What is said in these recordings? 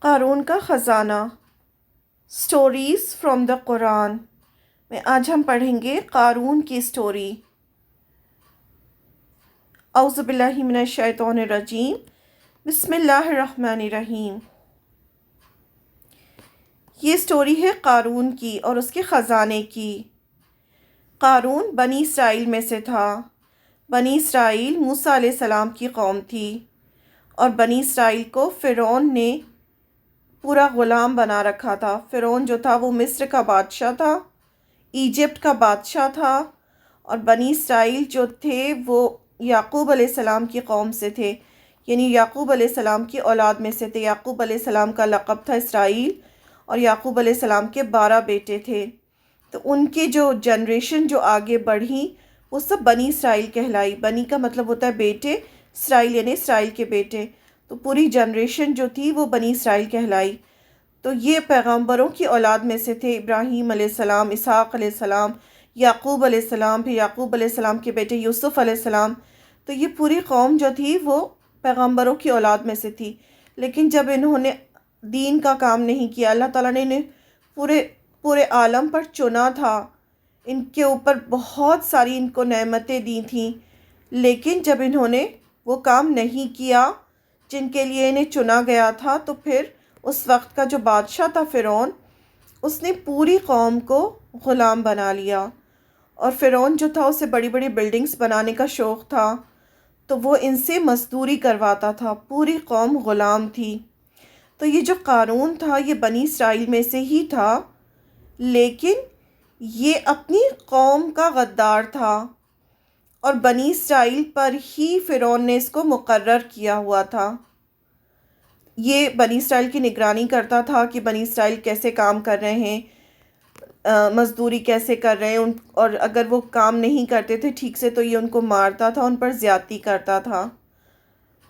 قارون کا خزانہ، stories from the قرآن میں آج ہم پڑھیں گے قارون کی سٹوری۔ اعوذ باللہ من الشیطان الرجیم، بسم اللہ الرحمن الرحیم۔ یہ سٹوری ہے قارون کی اور اس کے خزانے کی۔ قارون بنی اسرائیل میں سے تھا۔ بنی اسرائیل موسیٰ علیہ السلام کی قوم تھی، اور بنی اسرائیل کو فرعون نے پورا غلام بنا رکھا تھا۔ فرعون جو تھا وہ مصر کا بادشاہ تھا، ایجپٹ کا بادشاہ تھا، اور بنی اسرائیل جو تھے وہ یعقوب علیہ السلام کی قوم سے تھے، یعنی یعقوب علیہ السلام کی اولاد میں سے تھے۔ یعقوب علیہ السلام کا لقب تھا اسرائیل، اور یعقوب علیہ السلام کے 12 بیٹے تھے۔ تو ان کے جو جنریشن جو آگے بڑھی وہ سب بنی اسرائیل کہلائی۔ بنی کا مطلب ہوتا ہے بیٹے، اسرائیل یعنی اسرائیل کے بیٹے، تو پوری جنریشن جو تھی وہ بنی اسرائیل کہلائی۔ تو یہ پیغمبروں کی اولاد میں سے تھے، ابراہیم علیہ السلام، اسحاق علیہ السلام، یعقوب علیہ السلام، پھر یعقوب علیہ السلام کے بیٹے یوسف علیہ السلام۔ تو یہ پوری قوم جو تھی وہ پیغمبروں کی اولاد میں سے تھی۔ لیکن جب انہوں نے دین کا کام نہیں کیا، اللہ تعالیٰ نے انہیں پورے عالم پر چنا تھا، ان کے اوپر بہت ساری ان کو نعمتیں دی تھیں، لیکن جب انہوں نے وہ کام نہیں کیا جن کے لیے انہیں چنا گیا تھا، تو پھر اس وقت کا جو بادشاہ تھا فرعون، اس نے پوری قوم کو غلام بنا لیا۔ اور فرعون جو تھا اسے بڑی بڑی بلڈنگز بنانے کا شوق تھا، تو وہ ان سے مزدوری کرواتا تھا، پوری قوم غلام تھی۔ تو یہ جو قارون تھا یہ بنی اسرائیل میں سے ہی تھا، لیکن یہ اپنی قوم کا غدار تھا، اور بنی اسرائیل پر ہی فرعون نے اس کو مقرر کیا ہوا تھا۔ یہ بنی اسرائیل کی نگرانی کرتا تھا کہ بنی اسرائیل کیسے کام کر رہے ہیں، مزدوری کیسے کر رہے ہیں، اور اگر وہ کام نہیں کرتے تھے ٹھیک سے تو یہ ان کو مارتا تھا، ان پر زیادتی کرتا تھا۔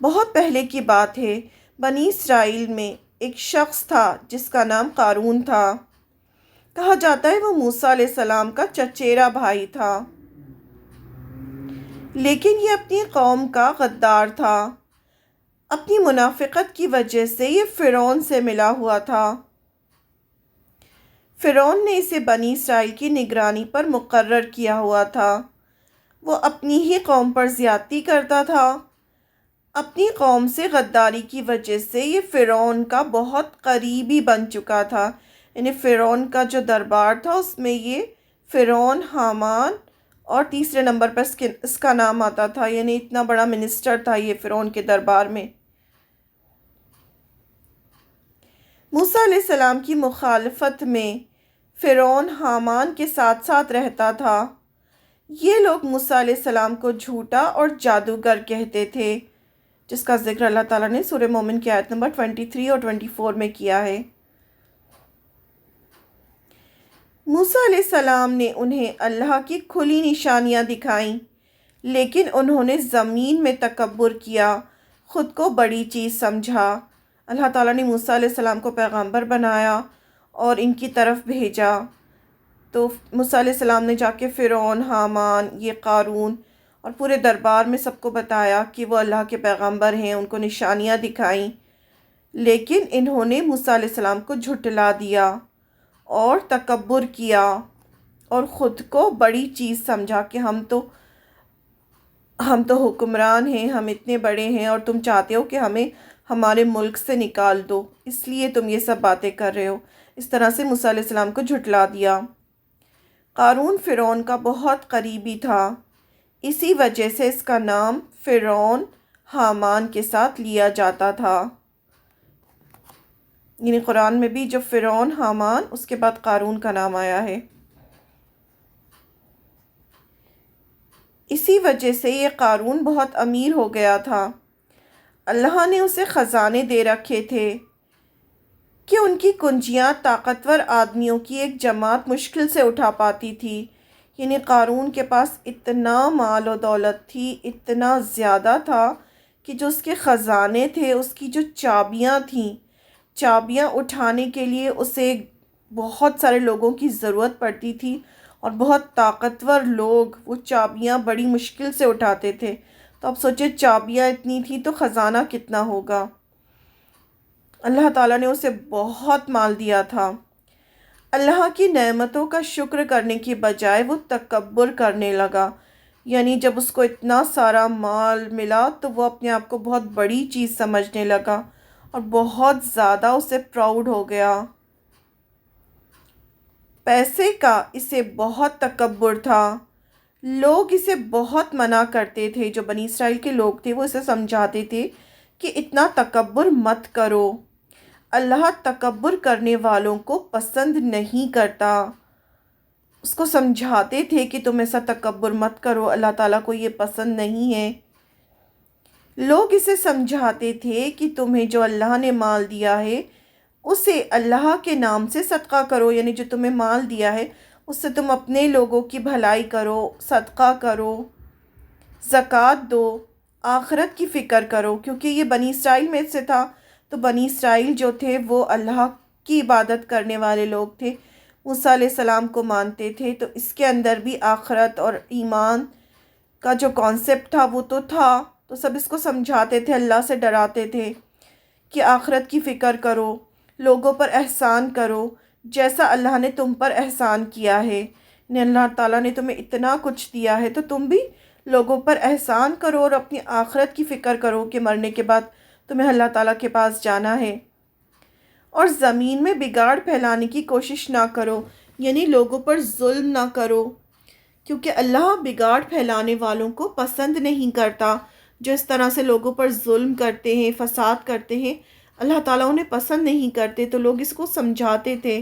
بہت پہلے کی بات ہے، بنی اسرائیل میں ایک شخص تھا جس کا نام قارون تھا۔ کہا جاتا ہے وہ موسیٰ علیہ السلام کا چچیرا بھائی تھا، لیکن یہ اپنی قوم کا غدار تھا۔ اپنی منافقت کی وجہ سے یہ فرعون سے ملا ہوا تھا۔ فرعون نے اسے بنی اسرائیل کی نگرانی پر مقرر کیا ہوا تھا۔ وہ اپنی ہی قوم پر زیادتی کرتا تھا۔ اپنی قوم سے غداری کی وجہ سے یہ فرعون کا بہت قریبی بن چکا تھا، یعنی فرعون کا جو دربار تھا اس میں یہ فرعون، حامان اور تیسرے نمبر پر اس کا نام آتا تھا، یعنی اتنا بڑا منسٹر تھا یہ فرعون کے دربار میں۔ موسیٰ علیہ السلام کی مخالفت میں فرعون حامان کے ساتھ ساتھ رہتا تھا۔ یہ لوگ موسیٰ علیہ السلام کو جھوٹا اور جادوگر کہتے تھے، جس کا ذکر اللہ تعالیٰ نے سورہ مومن کی آیت نمبر 23 اور 24 میں کیا ہے۔ موسیٰ علیہ السلام نے انہیں اللہ کی کھلی نشانیاں دکھائیں، لیکن انہوں نے زمین میں تکبر کیا، خود کو بڑی چیز سمجھا۔ اللہ تعالیٰ نے موسیٰ علیہ السلام کو پیغمبر بنایا اور ان کی طرف بھیجا، تو موسیٰ علیہ السلام نے جا کے فرعون، حامان، یہ قارون اور پورے دربار میں سب کو بتایا کہ وہ اللہ کے پیغمبر ہیں، ان کو نشانیاں دکھائیں، لیکن انہوں نے موسیٰ علیہ السلام کو جھٹلا دیا اور تکبر کیا اور خود کو بڑی چیز سمجھا کہ ہم تو حکمران ہیں، ہم اتنے بڑے ہیں، اور تم چاہتے ہو کہ ہمیں ہمارے ملک سے نکال دو، اس لیے تم یہ سب باتیں کر رہے ہو۔ اس طرح سے موسیٰ علیہ السلام کو جھٹلا دیا۔ قارون فرعون کا بہت قریبی تھا، اسی وجہ سے اس کا نام فرعون حامان کے ساتھ لیا جاتا تھا، یعنی قرآن میں بھی جو فرعون، حامان، اس کے بعد قارون کا نام آیا ہے۔ اسی وجہ سے یہ قارون بہت امیر ہو گیا تھا۔ اللہ نے اسے خزانے دے رکھے تھے کہ ان کی کنجیاں طاقتور آدمیوں کی ایک جماعت مشکل سے اٹھا پاتی تھی، یعنی قارون کے پاس اتنا مال و دولت تھی، اتنا زیادہ تھا کہ جو اس کے خزانے تھے، اس کی جو چابیاں تھیں، چابیاں اٹھانے کے لیے اسے بہت سارے لوگوں کی ضرورت پڑتی تھی، اور بہت طاقتور لوگ وہ چابیاں بڑی مشکل سے اٹھاتے تھے۔ تو اب سوچے چابیاں اتنی تھی تو خزانہ کتنا ہوگا۔ اللہ تعالیٰ نے اسے بہت مال دیا تھا۔ اللہ کی نعمتوں کا شکر کرنے کی بجائے وہ تکبر کرنے لگا، یعنی جب اس کو اتنا سارا مال ملا تو وہ اپنے آپ کو بہت بڑی چیز سمجھنے لگا اور بہت زیادہ اسے پراؤڈ ہو گیا۔ پیسے کا اسے بہت تکبر تھا۔ لوگ اسے بہت منع کرتے تھے، جو بنی اسرائیل کے لوگ تھے وہ اسے سمجھاتے تھے کہ اتنا تکبر مت کرو، اللہ تکبر کرنے والوں کو پسند نہیں کرتا۔ اس کو سمجھاتے تھے کہ تم ایسا تکبر مت کرو، اللہ تعالیٰ کو یہ پسند نہیں ہے۔ لوگ اسے سمجھاتے تھے کہ تمہیں جو اللہ نے مال دیا ہے اسے اللہ کے نام سے صدقہ کرو، یعنی جو تمہیں مال دیا ہے اس سے تم اپنے لوگوں کی بھلائی کرو، صدقہ کرو، زکوٰۃ دو، آخرت کی فکر کرو، کیونکہ یہ بنی اسرائیل میں سے تھا۔ تو بنی اسرائیل جو تھے وہ اللہ کی عبادت کرنے والے لوگ تھے، موسیٰ علیہ السلام کو مانتے تھے، تو اس کے اندر بھی آخرت اور ایمان کا جو کانسیپٹ تھا وہ تو تھا۔ تو سب اس کو سمجھاتے تھے، اللہ سے ڈراتے تھے کہ آخرت کی فکر کرو، لوگوں پر احسان کرو جیسا اللہ نے تم پر احسان کیا ہے، یعنی اللہ تعالیٰ نے تمہیں اتنا کچھ دیا ہے تو تم بھی لوگوں پر احسان کرو اور اپنی آخرت کی فکر کرو کہ مرنے کے بعد تمہیں اللہ تعالیٰ کے پاس جانا ہے۔ اور زمین میں بگاڑ پھیلانے کی کوشش نہ کرو، یعنی لوگوں پر ظلم نہ کرو، کیونکہ اللہ بگاڑ پھیلانے والوں کو پسند نہیں کرتا۔ جو اس طرح سے لوگوں پر ظلم کرتے ہیں، فساد کرتے ہیں، اللہ تعالیٰ انہیں پسند نہیں کرتے۔ تو لوگ اس کو سمجھاتے تھے۔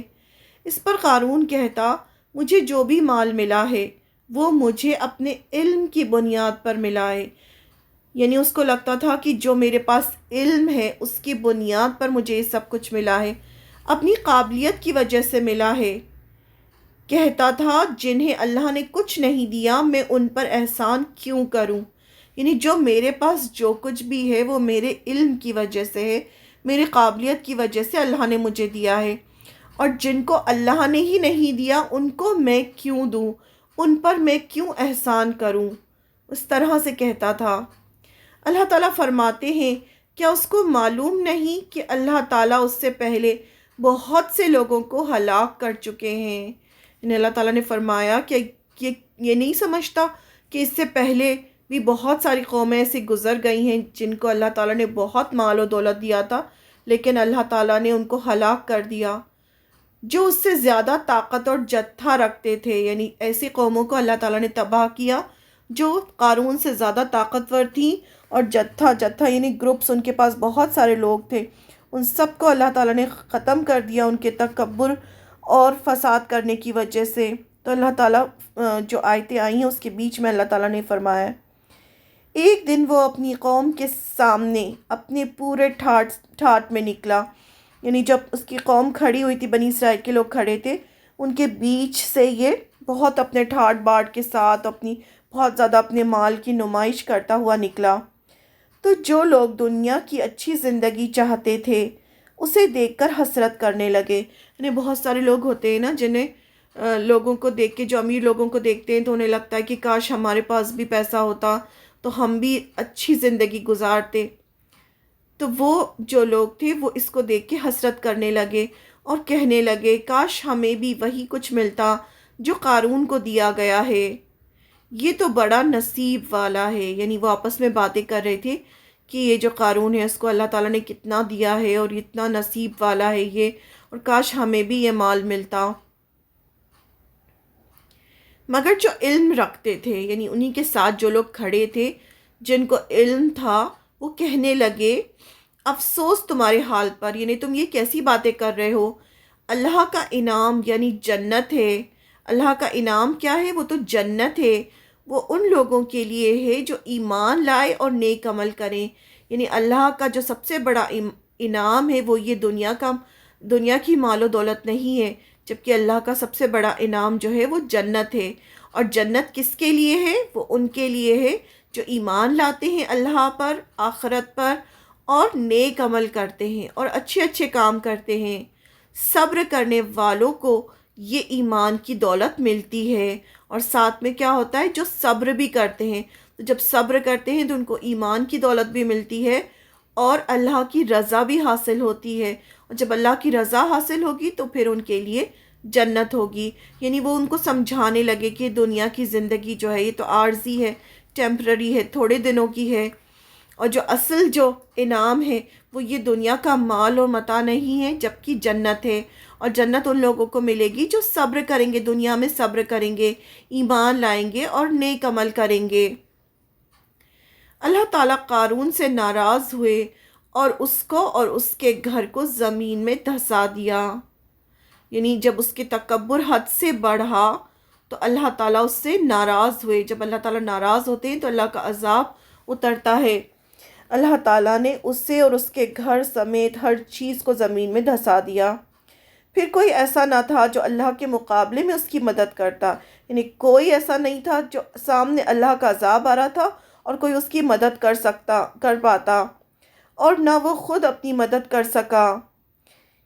اس پر قارون کہتا، مجھے جو بھی مال ملا ہے وہ مجھے اپنے علم کی بنیاد پر ملا ہے، یعنی اس کو لگتا تھا کہ جو میرے پاس علم ہے اس کی بنیاد پر مجھے یہ سب کچھ ملا ہے، اپنی قابلیت کی وجہ سے ملا ہے۔ کہتا تھا جنہیں اللہ نے کچھ نہیں دیا میں ان پر احسان کیوں کروں، یعنی جو میرے پاس جو کچھ بھی ہے وہ میرے علم کی وجہ سے ہے، میری قابلیت کی وجہ سے اللہ نے مجھے دیا ہے، اور جن کو اللہ نے ہی نہیں دیا ان کو میں کیوں دوں، ان پر میں کیوں احسان کروں، اس طرح سے کہتا تھا۔ اللہ تعالیٰ فرماتے ہیں کیا اس کو معلوم نہیں کہ اللہ تعالیٰ اس سے پہلے بہت سے لوگوں کو ہلاک کر چکے ہیں، یعنی اللہ تعالیٰ نے فرمایا کہ یہ نہیں سمجھتا کہ اس سے پہلے بھی بہت ساری قومیں ایسی گزر گئی ہیں جن کو اللہ تعالیٰ نے بہت مال و دولت دیا تھا لیکن اللہ تعالیٰ نے ان کو ہلاک کر دیا۔ جو اس سے زیادہ طاقت اور جتھا رکھتے تھے، یعنی ایسی قوموں کو اللہ تعالیٰ نے تباہ کیا جو قارون سے زیادہ طاقتور تھیں، اور جتھا یعنی گروپس، ان کے پاس بہت سارے لوگ تھے، ان سب کو اللہ تعالیٰ نے ختم کر دیا ان کے تکبر اور فساد کرنے کی وجہ سے۔ تو اللہ تعالیٰ جو آیتیں آئی ہیں اس کے بیچ میں اللہ تعالیٰ نے فرمایا، ایک دن وہ اپنی قوم کے سامنے اپنے پورے ٹھاٹ میں نکلا، یعنی جب اس کی قوم کھڑی ہوئی تھی، بنی اسرائیل کے لوگ کھڑے تھے، ان کے بیچ سے یہ بہت اپنے ٹھاٹ باٹ کے ساتھ بہت زیادہ اپنے مال کی نمائش کرتا ہوا نکلا۔ تو جو لوگ دنیا کی اچھی زندگی چاہتے تھے اسے دیکھ کر حسرت کرنے لگے، یعنی بہت سارے لوگ ہوتے ہیں نا جنہیں لوگوں کو دیکھ کے، جو امیر لوگوں کو دیکھتے ہیں تو انہیں لگتا ہے کہ کاش ہمارے پاس بھی پیسہ ہوتا تو ہم بھی اچھی زندگی گزارتے۔ تو وہ جو لوگ تھے وہ اس کو دیکھ کے حسرت کرنے لگے اور کہنے لگے کاش ہمیں بھی وہی کچھ ملتا جو قارون کو دیا گیا ہے، یہ تو بڑا نصیب والا ہے، یعنی وہ آپس میں باتیں کر رہے تھے کہ یہ جو قارون ہے اس کو اللہ تعالیٰ نے کتنا دیا ہے اور اتنا نصیب والا ہے یہ، اور کاش ہمیں بھی یہ مال ملتا۔ مگر جو علم رکھتے تھے، یعنی انہی کے ساتھ جو لوگ کھڑے تھے جن کو علم تھا، وہ کہنے لگے افسوس تمہارے حال پر، یعنی تم یہ کیسی باتیں کر رہے ہو، اللہ کا انعام یعنی جنت ہے، اللہ کا انعام کیا ہے، وہ تو جنت ہے، وہ ان لوگوں کے لیے ہے جو ایمان لائے اور نیک عمل کریں، یعنی اللہ کا جو سب سے بڑا انعام ہے وہ یہ دنیا کی مال و دولت نہیں ہے، جبکہ اللہ کا سب سے بڑا انعام جو ہے وہ جنت ہے۔ اور جنت کس کے لیے ہے؟ وہ ان کے لیے ہے جو ایمان لاتے ہیں اللہ پر، آخرت پر، اور نیک عمل کرتے ہیں اور اچھے اچھے کام کرتے ہیں۔ صبر کرنے والوں کو یہ ایمان کی دولت ملتی ہے، اور ساتھ میں کیا ہوتا ہے، جو صبر بھی کرتے ہیں، تو جب صبر کرتے ہیں تو ان کو ایمان کی دولت بھی ملتی ہے اور اللہ کی رضا بھی حاصل ہوتی ہے، اور جب اللہ کی رضا حاصل ہوگی تو پھر ان کے لیے جنت ہوگی۔ یعنی وہ ان کو سمجھانے لگے کہ دنیا کی زندگی جو ہے یہ تو عارضی ہے، ٹیمپرری ہے، تھوڑے دنوں کی ہے، اور جو اصل جو انعام ہے وہ یہ دنیا کا مال اور متاع نہیں ہے، جبکہ جنت ہے۔ اور جنت ان لوگوں کو ملے گی جو صبر کریں گے، دنیا میں صبر کریں گے، ایمان لائیں گے اور نیک عمل کریں گے۔ اللہ تعالیٰ قارون سے ناراض ہوئے اور اس کو اور اس کے گھر کو زمین میں دھسا دیا۔ یعنی جب اس کے تکبر حد سے بڑھا تو اللہ تعالیٰ اس سے ناراض ہوئے۔ جب اللہ تعالیٰ ناراض ہوتے ہیں تو اللہ کا عذاب اترتا ہے۔ اللہ تعالیٰ نے اسے اور اس کے گھر سمیت ہر چیز کو زمین میں دھسا دیا۔ پھر کوئی ایسا نہ تھا جو اللہ کے مقابلے میں اس کی مدد کرتا، یعنی کوئی ایسا نہیں تھا جو سامنے اللہ کا عذاب آ رہا تھا اور کوئی اس کی مدد کر پاتا، اور نہ وہ خود اپنی مدد کر سکا۔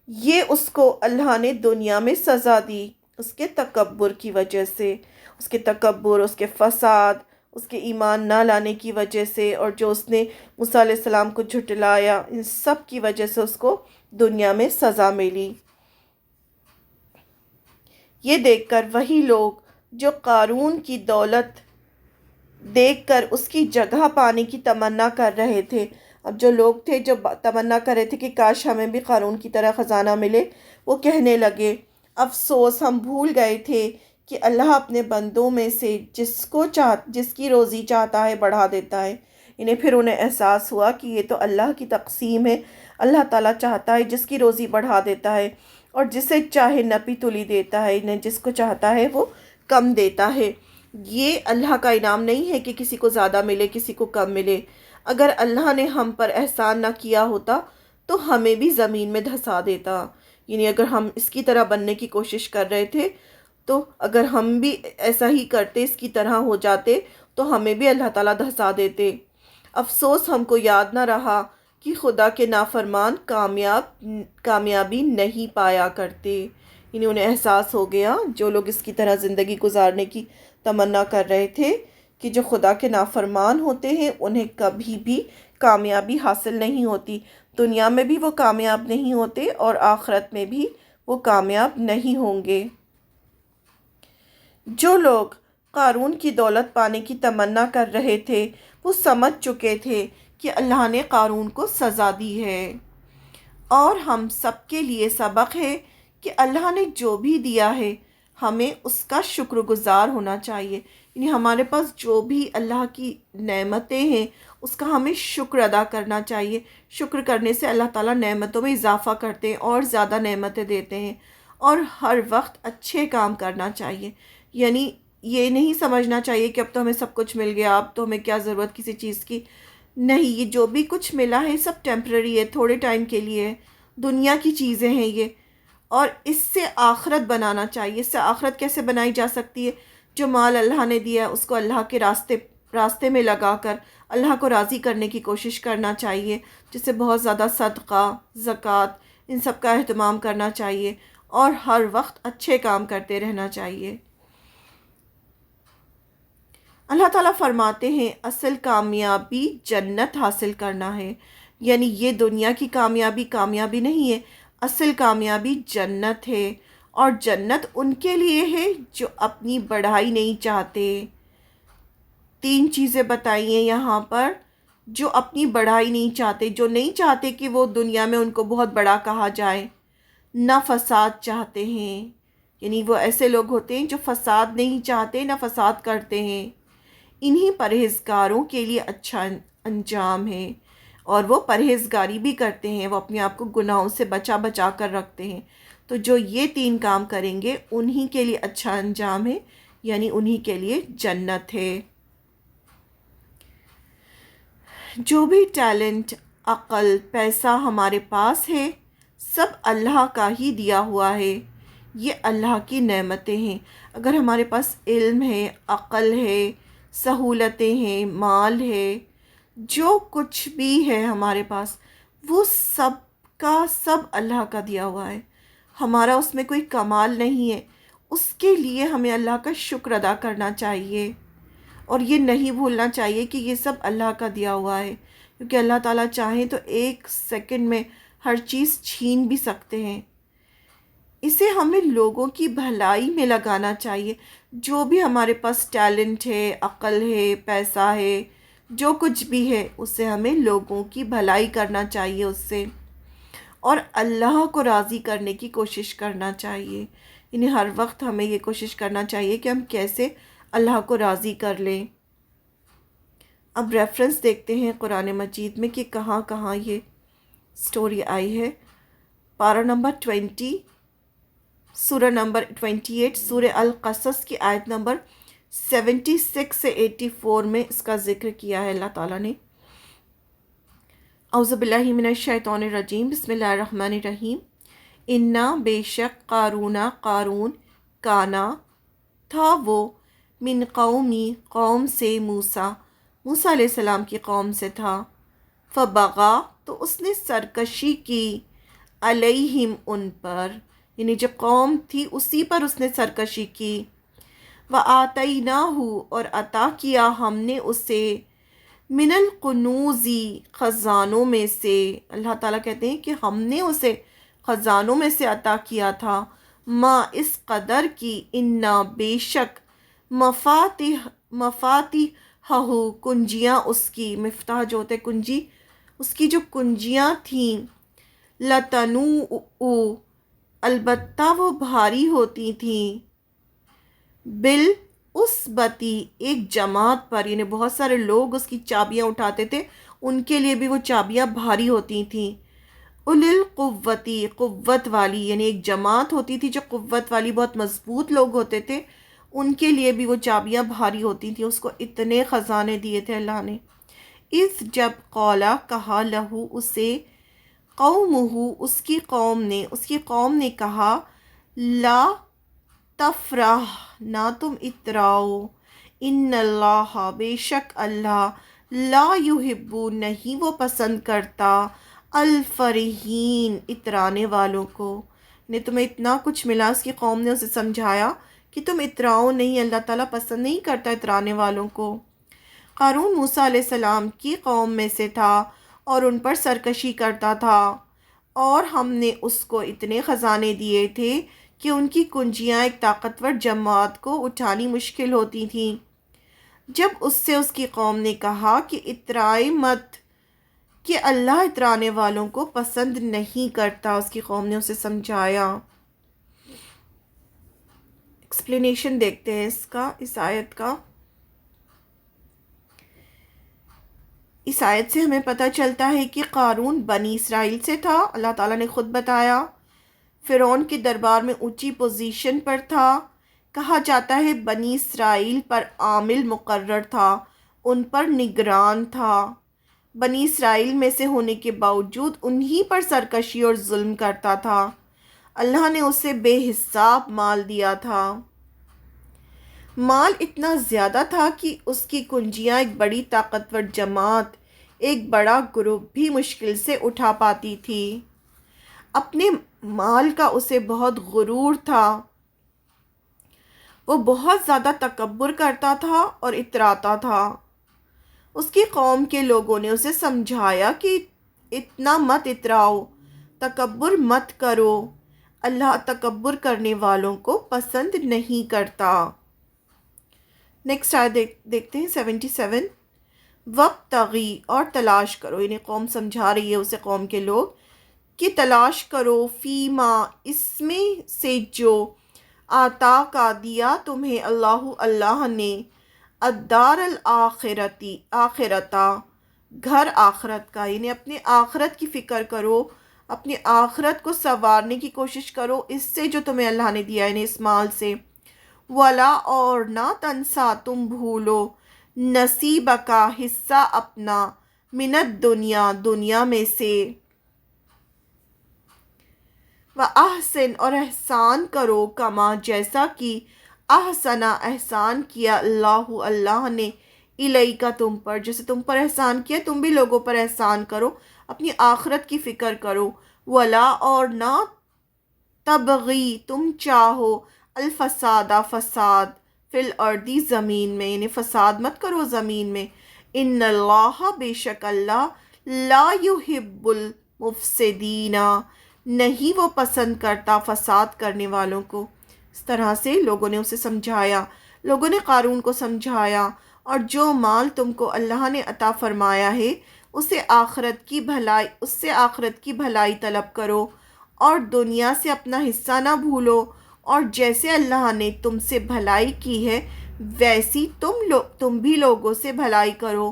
یہ اس کو اللہ نے دنیا میں سزا دی اس کے تکبر کی وجہ سے، اس کے تکبر، اس کے فساد، اس کے ایمان نہ لانے کی وجہ سے، اور جو اس نے موسیٰ علیہ السلام کو جھٹلایا، ان سب کی وجہ سے اس کو دنیا میں سزا ملی۔ یہ دیکھ کر وہی لوگ جو قارون کی دولت دیکھ کر اس کی جگہ پانے کی تمنا کر رہے تھے، اب جو لوگ تھے جو تمنا کر رہے تھے کہ کاش ہمیں بھی قارون کی طرح خزانہ ملے، وہ کہنے لگے افسوس، ہم بھول گئے تھے کہ اللہ اپنے بندوں میں سے جس کی روزی چاہتا ہے بڑھا دیتا ہے۔ پھر انہیں احساس ہوا کہ یہ تو اللہ کی تقسیم ہے، اللہ تعالیٰ چاہتا ہے جس کی روزی بڑھا دیتا ہے، اور جسے چاہے نپی تلی دیتا ہے، انہیں جس کو چاہتا ہے وہ کم دیتا ہے۔ یہ اللہ کا انعام نہیں ہے کہ کسی کو زیادہ ملے کسی کو کم ملے۔ اگر اللہ نے ہم پر احسان نہ کیا ہوتا تو ہمیں بھی زمین میں دھسا دیتا۔ اگر ہم اس کی طرح بننے کی کوشش کر رہے تھے تو اگر ہم بھی ایسا ہی کرتے، اس کی طرح ہو جاتے تو ہمیں بھی اللہ تعالیٰ دھسا دیتے۔ افسوس ہم کو یاد نہ رہا کہ خدا کے نافرمان کامیابی نہیں پایا کرتے۔ انہیں احساس ہو گیا، جو لوگ اس کی طرح زندگی گزارنے کی تمنا کر رہے تھے، کہ جو خدا کے نافرمان ہوتے ہیں انہیں کبھی بھی کامیابی حاصل نہیں ہوتی، دنیا میں بھی وہ کامیاب نہیں ہوتے اور آخرت میں بھی وہ کامیاب نہیں ہوں گے۔ جو لوگ قارون کی دولت پانے کی تمنا کر رہے تھے وہ سمجھ چکے تھے کہ اللہ نے قارون کو سزا دی ہے، اور ہم سب کے لیے سبق ہے کہ اللہ نے جو بھی دیا ہے ہمیں اس کا شکر گزار ہونا چاہیے۔ ہمارے پاس جو بھی اللہ کی نعمتیں ہیں اس کا ہمیں شکر ادا کرنا چاہیے۔ شکر کرنے سے اللہ تعالیٰ نعمتوں میں اضافہ کرتے ہیں اور زیادہ نعمتیں دیتے ہیں، اور ہر وقت اچھے کام کرنا چاہیے۔ یہ نہیں سمجھنا چاہیے کہ اب تو ہمیں سب کچھ مل گیا، اب تو ہمیں کیا ضرورت کسی چیز کی۔ نہیں، یہ جو بھی کچھ ملا ہے سب ٹیمپرری ہے، تھوڑے ٹائم کے لیے ہے، دنیا کی چیزیں ہیں یہ، اور اس سے آخرت بنانا چاہیے۔ اس سے آخرت کیسے بنائی جا سکتی ہے؟ جو مال اللہ نے دیا ہے اس کو اللہ کے راستے میں لگا کر اللہ کو راضی کرنے کی کوشش کرنا چاہیے، جس سے بہت زیادہ صدقہ، زکوٰۃ، ان سب کا اہتمام کرنا چاہیے، اور ہر وقت اچھے کام کرتے رہنا چاہیے۔ اللہ تعالیٰ فرماتے ہیں اصل کامیابی جنت حاصل کرنا ہے، یہ دنیا کی کامیابی نہیں ہے، اصل کامیابی جنت ہے، اور جنت ان کے لیے ہے جو اپنی بڑائی نہیں چاہتے۔ 3 چیزیں بتائی ہیں یہاں پر، جو اپنی بڑائی نہیں چاہتے، جو نہیں چاہتے کہ وہ دنیا میں ان کو بہت بڑا کہا جائے، نہ فساد چاہتے ہیں، وہ ایسے لوگ ہوتے ہیں جو فساد نہیں چاہتے، نہ فساد کرتے ہیں۔ انہی پرہیزگاروں کے لیے اچھا انجام ہے، اور وہ پرہیزگاری بھی کرتے ہیں، وہ اپنے آپ کو گناہوں سے بچا کر رکھتے ہیں۔ تو جو یہ 3 کام کریں گے انہی کے لیے اچھا انجام ہے، انہی کے لیے جنت ہے۔ جو بھی ٹیلنٹ، عقل، پیسہ ہمارے پاس ہے سب اللہ کا ہی دیا ہوا ہے، یہ اللہ کی نعمتیں ہیں۔ اگر ہمارے پاس علم ہے، عقل ہے، سہولتیں ہیں، مال ہے، جو کچھ بھی ہے ہمارے پاس، وہ سب کا سب اللہ کا دیا ہوا ہے، ہمارا اس میں کوئی کمال نہیں ہے۔ اس کے لیے ہمیں اللہ کا شکر ادا کرنا چاہیے، اور یہ نہیں بھولنا چاہیے کہ یہ سب اللہ کا دیا ہوا ہے، کیونکہ اللہ تعالیٰ چاہیں تو ایک سیکنڈ میں ہر چیز چھین بھی سکتے ہیں۔ اسے ہمیں لوگوں کی بھلائی میں لگانا چاہیے۔ جو بھی ہمارے پاس ٹیلنٹ ہے، عقل ہے، پیسہ ہے، جو کچھ بھی ہے، اسے ہمیں لوگوں کی بھلائی کرنا چاہیے اس سے، اور اللہ کو راضی کرنے کی کوشش کرنا چاہیے۔ یعنی ہر وقت ہمیں یہ کوشش کرنا چاہیے کہ ہم کیسے اللہ کو راضی کر لیں۔ اب ریفرنس دیکھتے ہیں قرآن مجید میں کہ کہاں کہاں یہ سٹوری آئی ہے۔ پارہ نمبر 20، سورہ نمبر 28، سورہ القصص کی آیت نمبر 76 سے 84 میں اس کا ذکر کیا ہے اللہ تعالیٰ نے۔ اعوذ باللہ من الشیطان الرجیم، بسم اللہ الرحمن الرحیم۔ انا بے شک قارون کانا تھا وہ، من قوم سے موسیٰ علیہ السلام کی قوم سے تھا، فبغا تو اس نے سرکشی کی، علیہم ان پر، یعنی جو قوم تھی اسی پر اس نے سرکشی کی، وآتیناہ اور عطا کیا ہم نے اسے، من الکنوزی خزانوں میں سے، اللہ تعالیٰ کہتے ہیں کہ ہم نے اسے خزانوں میں سے عطا کیا تھا، ما اس قدر کی، انا بے شک، مفاتیحہ کنجیاں اس کی، مفتاح جو ہوتے کنجی، اس کی جو کنجیاں تھیں، لتنوء البتہ وہ بھاری ہوتی تھیں، بالعصبتی ایک جماعت پر، یعنی بہت سارے لوگ اس کی چابیاں اٹھاتے تھے، ان کے لیے بھی وہ چابیاں بھاری ہوتی تھیں، اُولی القوتی قوت والی، یعنی ایک جماعت ہوتی تھی جو قوت والی، بہت مضبوط لوگ ہوتے تھے، ان کے لیے بھی وہ چابیاں بھاری ہوتی تھیں۔ اس کو اتنے خزانے دیے تھے اللہ نے۔ اس جب قولا کہا، لہو اسے، قومہ اس کی قوم نے کہا، لا تفرح نہ تم اتراؤ، ان اللہ بے شک اللہ، لا یحب نہیں وہ پسند کرتا، الفرحین اترانے والوں کو۔ نے تمہیں اتنا کچھ ملا، اس کی قوم نے اسے سمجھایا کہ تم اتراؤ نہیں، اللہ تعالیٰ پسند نہیں کرتا اترانے والوں کو۔ قارون موسیٰ علیہ السلام کی قوم میں سے تھا اور ان پر سرکشی کرتا تھا، اور ہم نے اس کو اتنے خزانے دیے تھے کہ ان کی کنجیاں ایک طاقتور جماعت کو اٹھانی مشکل ہوتی تھیں۔ جب اس سے اس کی قوم نے کہا کہ اترائے مت، کہ اللہ اترانے والوں کو پسند نہیں کرتا، اس کی قوم نے اسے سمجھایا۔ ایکسپلینیشن دیکھتے ہیں اس آیت کا۔ اس آیت سے ہمیں پتہ چلتا ہے کہ قارون بنی اسرائیل سے تھا، اللہ تعالیٰ نے خود بتایا، فرعون کے دربار میں اونچی پوزیشن پر تھا، کہا جاتا ہے بنی اسرائیل پر عامل مقرر تھا، ان پر نگران تھا، بنی اسرائیل میں سے ہونے کے باوجود انہی پر سرکشی اور ظلم کرتا تھا، اللہ نے اسے بے حساب مال دیا تھا، مال اتنا زیادہ تھا کہ اس کی کنجیاں ایک بڑی طاقتور جماعت، ایک بڑا گروپ بھی مشکل سے اٹھا پاتی تھی۔ اپنے مال کا اسے بہت غرور تھا، وہ بہت زیادہ تکبر کرتا تھا اور اتراتا تھا۔ اس کی قوم کے لوگوں نے اسے سمجھایا کہ اتنا مت اتراؤ، تکبر مت کرو، اللہ تکبر کرنے والوں کو پسند نہیں کرتا۔ نیکسٹ آیت دیکھتے ہیں 77۔ وابتغی اور تلاش کرو، یعنی قوم سمجھا رہی ہے اسے، قوم کے لوگ، کہ تلاش کرو، فیما اس میں سے جو، آتا کا دیا تمہیں، اللہ نے، الدار الآخرتی آخرتا گھر آخرت کا، یعنی اپنے آخرت کی فکر کرو، اپنی آخرت کو سنوارنے کی کوشش کرو اس سے جو تمہیں اللہ نے دیا، یعنی اس مال سے، ولا اور نہ تنسا تم بھولو، نصیب کا حصہ اپنا، منت دنیا میں سے، وَأَحْسِنْ اور احسان کرو، کما جیسا کہ، احسنا احسان کیا، اللہ نے، الیک تم پر، جیسے تم پر احسان کیا تم بھی لوگوں پر احسان کرو، اپنی آخرت کی فکر کرو، ولا اور نہ، تبغی تم چاہو، الفساد فساد، فی الارض زمین میں، یعنی فساد مت کرو زمین میں، ان اللہ بے شک اللہ، لا یحب المفسدین، نہیں وہ پسند کرتا فساد کرنے والوں کو۔ اس طرح سے لوگوں نے اسے سمجھایا، لوگوں نے قارون کو سمجھایا، اور جو مال تم کو اللہ نے عطا فرمایا ہے اس سے آخرت کی بھلائی طلب کرو، اور دنیا سے اپنا حصہ نہ بھولو، اور جیسے اللہ نے تم سے بھلائی کی ہے ویسی تم بھی لوگوں سے بھلائی کرو،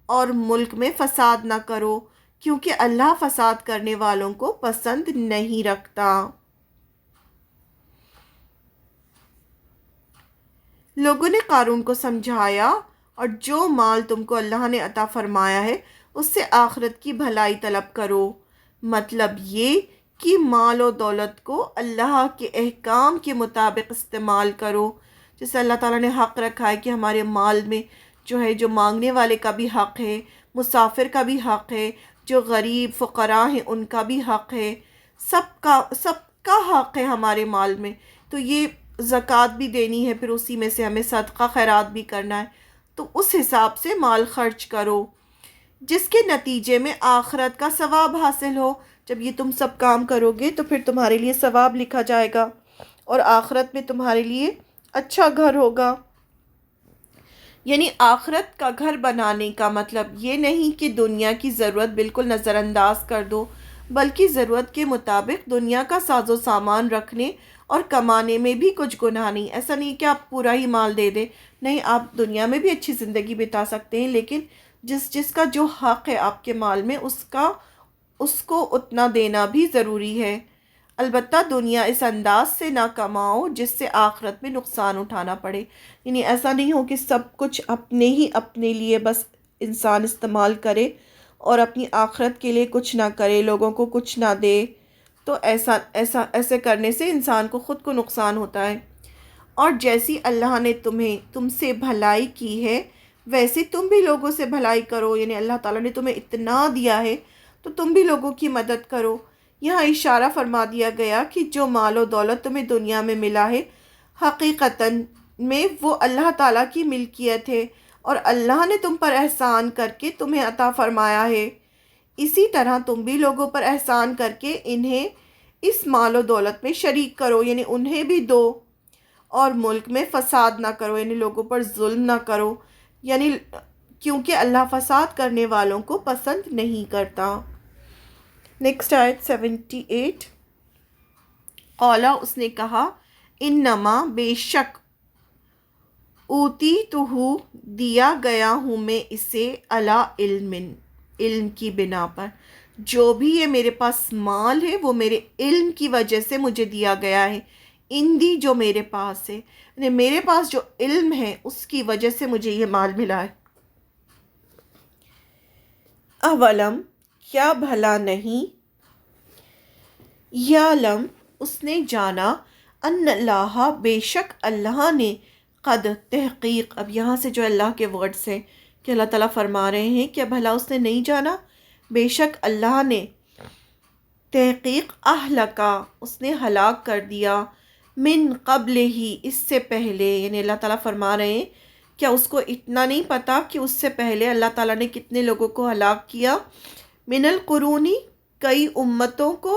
اور ملک میں فساد نہ کرو، کیونکہ اللہ فساد کرنے والوں کو پسند نہیں رکھتا۔ لوگوں نے قارون کو سمجھایا، اور جو مال تم کو اللہ نے عطا فرمایا ہے اس سے آخرت کی بھلائی طلب کرو، مطلب یہ کہ مال و دولت کو اللہ کے احکام کے مطابق استعمال کرو، جیسے اللہ تعالیٰ نے حق رکھا ہے کہ ہمارے مال میں جو مانگنے والے کا بھی حق ہے، مسافر کا بھی حق ہے، جو غریب فقراء ہیں ان کا بھی حق ہے، سب کا حق ہے ہمارے مال میں، تو یہ زکوٰۃ بھی دینی ہے، پھر اسی میں سے ہمیں صدقہ خیرات بھی کرنا ہے، تو اس حساب سے مال خرچ کرو جس کے نتیجے میں آخرت کا ثواب حاصل ہو۔ جب یہ تم سب کام کرو گے تو پھر تمہارے لیے ثواب لکھا جائے گا، اور آخرت میں تمہارے لیے اچھا گھر ہوگا۔ یعنی آخرت کا گھر بنانے کا مطلب یہ نہیں کہ دنیا کی ضرورت بالکل نظر انداز کر دو، بلکہ ضرورت کے مطابق دنیا کا ساز و سامان رکھنے اور کمانے میں بھی کچھ گناہ نہیں۔ ایسا نہیں کہ آپ پورا ہی مال دے دیں، نہیں، آپ دنیا میں بھی اچھی زندگی بتا سکتے ہیں، لیکن جس کا جو حق ہے آپ کے مال میں اس کو اتنا دینا بھی ضروری ہے۔ البتہ دنیا اس انداز سے نہ کماؤ جس سے آخرت میں نقصان اٹھانا پڑے، یعنی ایسا نہیں ہو کہ سب کچھ اپنے لیے بس انسان استعمال کرے اور اپنی آخرت کے لیے کچھ نہ کرے، لوگوں کو کچھ نہ دے، تو ایسے کرنے سے انسان کو خود کو نقصان ہوتا ہے۔ اور جیسی اللہ نے تم سے بھلائی کی ہے ویسے تم بھی لوگوں سے بھلائی کرو، یعنی اللہ تعالیٰ نے تمہیں اتنا دیا ہے تو تم بھی لوگوں کی مدد کرو۔ یہاں اشارہ فرما دیا گیا کہ جو مال و دولت تمہیں دنیا میں ملا ہے حقیقتاً میں وہ اللہ تعالیٰ کی ملکیت ہے، اور اللہ نے تم پر احسان کر کے تمہیں عطا فرمایا ہے۔ اسی طرح تم بھی لوگوں پر احسان کر کے انہیں اس مال و دولت میں شریک کرو، یعنی انہیں بھی دو، اور ملک میں فساد نہ کرو، یعنی لوگوں پر ظلم نہ کرو، یعنی کیونکہ اللہ فساد کرنے والوں کو پسند نہیں کرتا۔ نیکسٹ آیت 78۔ قالا، اس نے کہا، انما، بے شک، اوتیتہ، دیا گیا ہوں میں اسے، علی علم کی بنا پر، جو بھی یہ میرے پاس مال ہے وہ میرے علم کی وجہ سے مجھے دیا گیا ہے، اندی جو میرے پاس ہے، یعنی میرے پاس جو علم ہے اس کی وجہ سے مجھے یہ مال ملا ہے۔ اولم، کیا بھلا نہیں، یعلم، اس نے جانا، ان اللہ، بے شک اللہ نے، قد، تحقیق، اب یہاں سے جو اللہ کے ورڈز ہیں کہ اللہ تعالیٰ فرما رہے ہیں کہ بھلا اس نے نہیں جانا، بے شک اللہ نے، تحقیق، اہلکا، اس نے ہلاک کر دیا، من قبل ہی، اس سے پہلے، یعنی اللہ تعالیٰ فرما رہے ہیں کیا اس کو اتنا نہیں پتا کہ اس سے پہلے اللہ تعالیٰ نے کتنے لوگوں کو ہلاک کیا، من القرونی، کئی امتوں کو،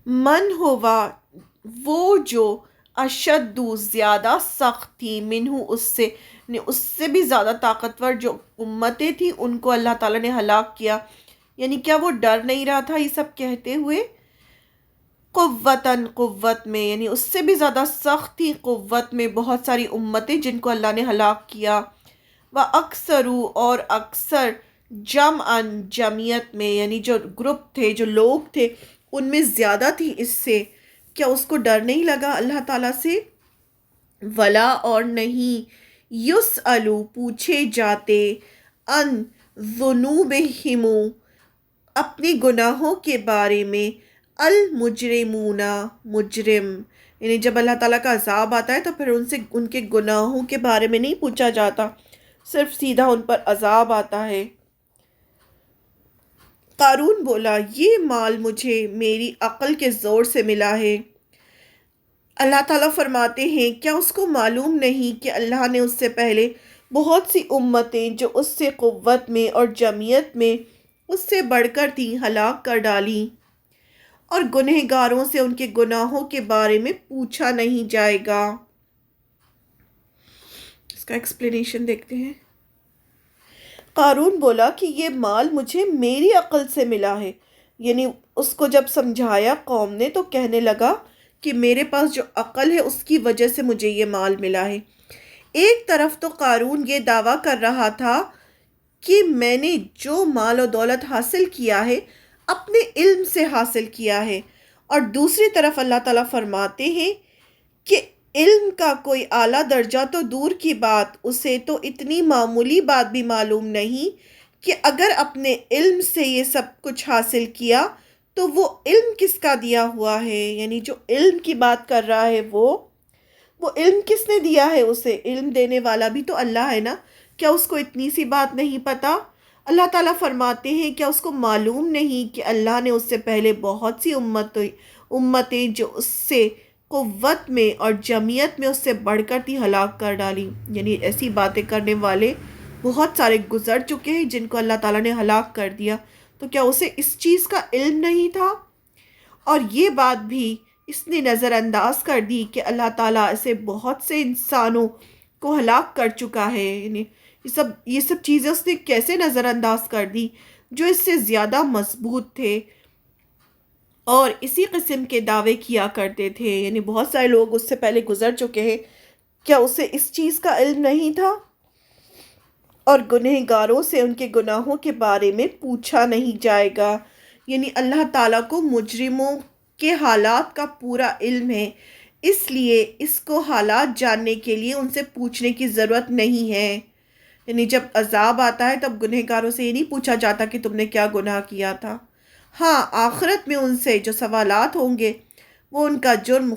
من ہوا، وہ جو، اشد، زیادہ سخت تھی، منہ، اس سے، یعنی اس سے بھی زیادہ طاقتور جو امتیں تھیں ان کو اللہ تعالیٰ نے ہلاک کیا، یعنی کیا وہ ڈر نہیں رہا تھا یہ سب کہتے ہوئے، قوتاً، قوت میں، یعنی اس سے بھی زیادہ سخت تھی قوت میں بہت ساری امتیں جن کو اللہ نے ہلاک کیا، وَأَكْثَرُ، اور اکثر، جمعاً، جمعیت میں، یعنی جو گروپ تھے، جو لوگ تھے ان میں زیادہ تھی اس سے، کیا اس کو ڈر نہیں لگا اللہ تعالیٰ سے، ولا، اور نہیں، یسألو، پوچھے جاتے، ان ذنوبہم، اپنے گناہوں کے بارے میں، المجرمون، مجرم، یعنی جب اللہ تعالیٰ کا عذاب آتا ہے تو پھر ان کے گناہوں کے بارے میں نہیں پوچھا جاتا، صرف سیدھا ان پر عذاب آتا ہے۔ قارون بولا، یہ مال مجھے میری عقل کے زور سے ملا ہے۔ اللہ تعالیٰ فرماتے ہیں کیا اس کو معلوم نہیں کہ اللہ نے اس سے پہلے بہت سی امتیں جو اس سے قوت میں اور جمعیت میں اس سے بڑھ کر تھیں ہلاک کر ڈالیں، اور گنہگاروں سے ان کے گناہوں کے بارے میں پوچھا نہیں جائے گا۔ اس کا ایکسپلینیشن دیکھتے ہیں۔ قارون بولا کہ یہ مال مجھے میری عقل سے ملا ہے، یعنی اس کو جب سمجھایا قوم نے تو کہنے لگا کہ میرے پاس جو عقل ہے اس کی وجہ سے مجھے یہ مال ملا ہے۔ ایک طرف تو قارون یہ دعویٰ کر رہا تھا کہ میں نے جو مال و دولت حاصل کیا ہے اپنے علم سے حاصل کیا ہے، اور دوسری طرف اللہ تعالیٰ فرماتے ہیں کہ علم کا کوئی اعلیٰ درجہ تو دور کی بات، اسے تو اتنی معمولی بات بھی معلوم نہیں کہ اگر اپنے علم سے یہ سب کچھ حاصل کیا تو وہ علم کس کا دیا ہوا ہے، یعنی جو علم کی بات کر رہا ہے وہ علم کس نے دیا ہے اسے؟ علم دینے والا بھی تو اللہ ہے نا، کیا اس کو اتنی سی بات نہیں پتا؟ اللہ تعالیٰ فرماتے ہیں کیا اس کو معلوم نہیں کہ اللہ نے اس سے پہلے بہت سی امتیں جو اس سے قوت میں اور جمعیت میں اس سے بڑھ کر تھی ہلاک کر ڈالی، یعنی ایسی باتیں کرنے والے بہت سارے گزر چکے ہیں جن کو اللہ تعالیٰ نے ہلاک کر دیا، تو کیا اسے اس چیز کا علم نہیں تھا؟ اور یہ بات بھی اس نے نظر انداز کر دی کہ اللہ تعالیٰ اسے بہت سے انسانوں کو ہلاک کر چکا ہے، یعنی یہ سب چیزیں اس نے کیسے نظر انداز کر دی جو اس سے زیادہ مضبوط تھے اور اسی قسم کے دعوے کیا کرتے تھے، یعنی بہت سارے لوگ اس سے پہلے گزر چکے ہیں، کیا اسے اس چیز کا علم نہیں تھا؟ اور گنہگاروں سے ان کے گناہوں کے بارے میں پوچھا نہیں جائے گا، یعنی اللہ تعالیٰ کو مجرموں کے حالات کا پورا علم ہے، اس لیے اس کو حالات جاننے کے لیے ان سے پوچھنے کی ضرورت نہیں ہے۔ یعنی جب عذاب آتا ہے تب گنہگاروں سے یہ نہیں پوچھا جاتا کہ تم نے کیا گناہ کیا تھا۔ ہاں، آخرت میں ان سے جو سوالات ہوں گے وہ ان کا جرم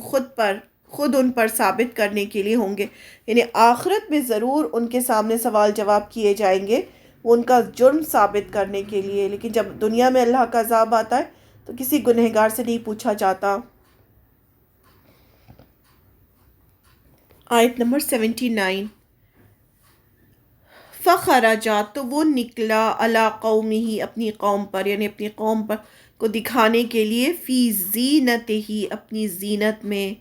خود ان پر ثابت کرنے کے لیے ہوں گے، یعنی آخرت میں ضرور ان کے سامنے سوال جواب کیے جائیں گے وہ ان کا جرم ثابت کرنے کے لیے، لیکن جب دنیا میں اللہ کا عذاب آتا ہے تو کسی گنہگار سے نہیں پوچھا جاتا۔ آیت نمبر 79۔ فخرجا، تو وہ نکلا، علی قومہ، اپنی قوم پر، یعنی اپنی قوم پر کو دکھانے کے لیے، فی زینتہ، اپنی زینت میں،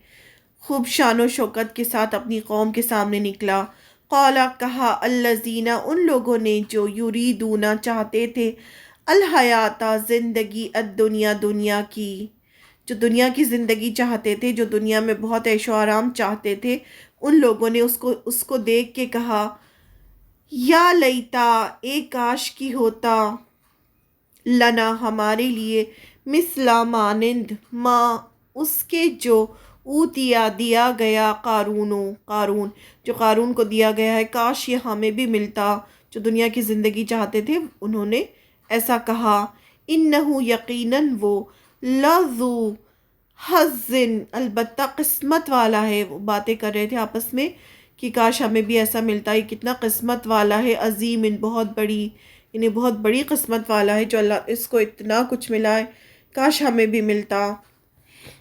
خوب شان و شوکت کے ساتھ اپنی قوم کے سامنے نکلا۔ قالا، کہا، الذین، ان لوگوں نے جو یریدون چاہتے تھے، الحیات، زندگی، الدنیا، دنیا کی، جو دنیا کی زندگی چاہتے تھے، جو دنیا میں بہت عیش و آرام چاہتے تھے، ان لوگوں نے اس کو دیکھ کے کہا، یا لیتا، اے کاش کی ہوتا، لنا، ہمارے لیے، مثلا، مانند، ما، اس کے جو اوتیا، دیا گیا، قارون، جو قارون کو دیا گیا ہے، کاش یہ ہمیں بھی ملتا۔ جو دنیا کی زندگی چاہتے تھے انہوں نے ایسا کہا۔ انہو، یقیناً وہ، لذو حظ، البتہ قسمت والا ہے، وہ باتیں کر رہے تھے آپس میں کہ کاش ہمیں بھی ایسا ملتا، یہ کتنا قسمت والا ہے، عظیم، بہت بڑی، انہیں بہت بڑی قسمت والا ہے جو اللہ اس کو اتنا کچھ ملا ہے، کاش ہمیں بھی ملتا۔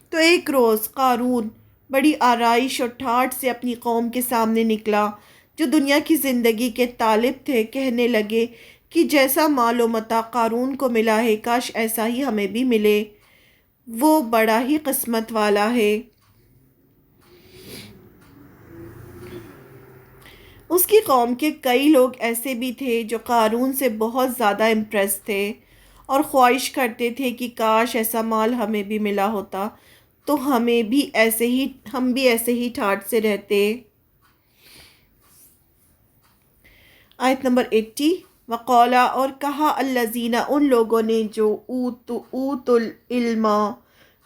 تو ایک روز قارون بڑی آرائش اور ٹھاٹھ سے اپنی قوم کے سامنے نکلا، جو دنیا کی زندگی کے طالب تھے، کہنے لگے کہ جیسا مال و متاع قارون کو ملا ہے کاش ایسا ہی ہمیں بھی ملے، وہ بڑا ہی قسمت والا ہے۔ اس کی قوم کے کئی لوگ ایسے بھی تھے جو قارون سے بہت زیادہ امپریس تھے اور خواہش کرتے تھے کہ کاش ایسا مال ہمیں بھی ملا ہوتا تو ہم بھی ایسے ہی ٹھاٹھ سے رہتے۔ آیت نمبر 80۔ وقولا، اور کہا، الذین، ان لوگوں نے جو اوت العلم،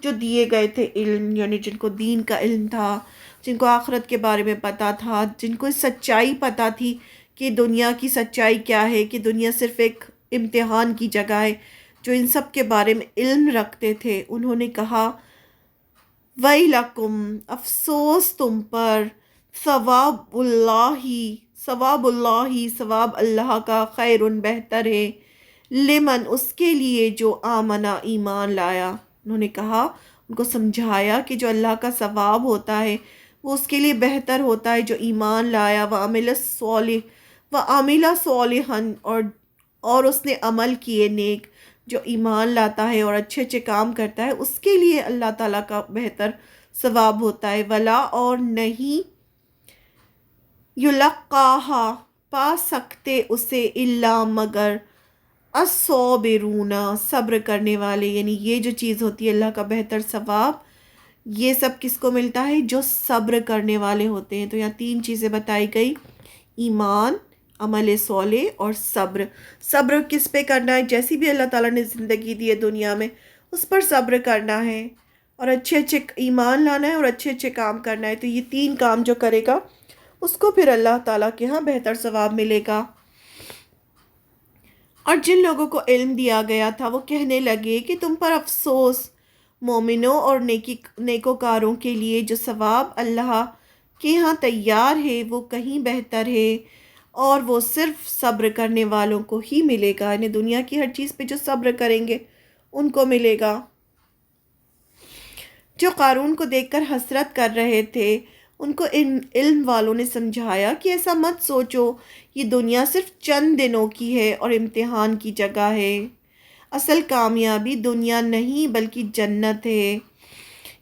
جو دیے گئے تھے علم، یعنی جن کو دین کا علم تھا، جن کو آخرت کے بارے میں پتہ تھا، جن کو سچائی پتہ تھی کہ دنیا کی سچائی کیا ہے، کہ دنیا صرف ایک امتحان کی جگہ ہے، جو ان سب کے بارے میں علم رکھتے تھے، انہوں نے کہا، ویلکم، افسوس تم پر، ثواب اللہ، ثواب اللہ کا، خیر، بہتر ہے، لمن، اس کے لیے جو آمنا، ایمان لایا۔ انہوں نے کہا، ان کو سمجھایا کہ جو اللہ کا ثواب ہوتا ہے وہ اس کے لیے بہتر ہوتا ہے جو ایمان لایا، وعمل وعامل صالحا، اور اس نے عمل کیے نیک، جو ایمان لاتا ہے اور اچھے اچھے کام کرتا ہے اس کے لیے اللہ تعالیٰ کا بہتر ثواب ہوتا ہے۔ ولا، اور نہیں، یلقاہا، پا سکتے اسے، الا، مگر، الصابرون، صبر کرنے والے۔ یعنی یہ جو چیز ہوتی ہے اللہ کا بہتر ثواب، یہ سب کس کو ملتا ہے؟ جو صبر کرنے والے ہوتے ہیں۔ تو یہاں 3 چیزیں بتائی گئی: ایمان، عمل صالح اور صبر۔ صبر کس پہ کرنا ہے؟ جیسی بھی اللہ تعالیٰ نے زندگی دی ہے دنیا میں، اس پر صبر کرنا ہے، اور اچھے اچھے ایمان لانا ہے اور اچھے اچھے کام کرنا ہے۔ تو یہ 3 کام جو کرے گا اس کو پھر اللہ تعالیٰ کے ہاں بہتر ثواب ملے گا۔ اور جن لوگوں کو علم دیا گیا تھا وہ کہنے لگے کہ تم پر افسوس، مومنوں اور نیکوکاروں کے لیے، جو ثواب اللہ کے ہاں تیار ہے وہ کہیں بہتر ہے، اور وہ صرف صبر کرنے والوں کو ہی ملے گا۔ یعنی دنیا کی ہر چیز پہ جو صبر کریں گے ان کو ملے گا۔ جو قارون کو دیکھ کر حسرت کر رہے تھے ان کو ان علم والوں نے سمجھایا کہ ایسا مت سوچو، یہ دنیا صرف چند دنوں کی ہے اور امتحان کی جگہ ہے۔ اصل کامیابی دنیا نہیں بلکہ جنت ہے۔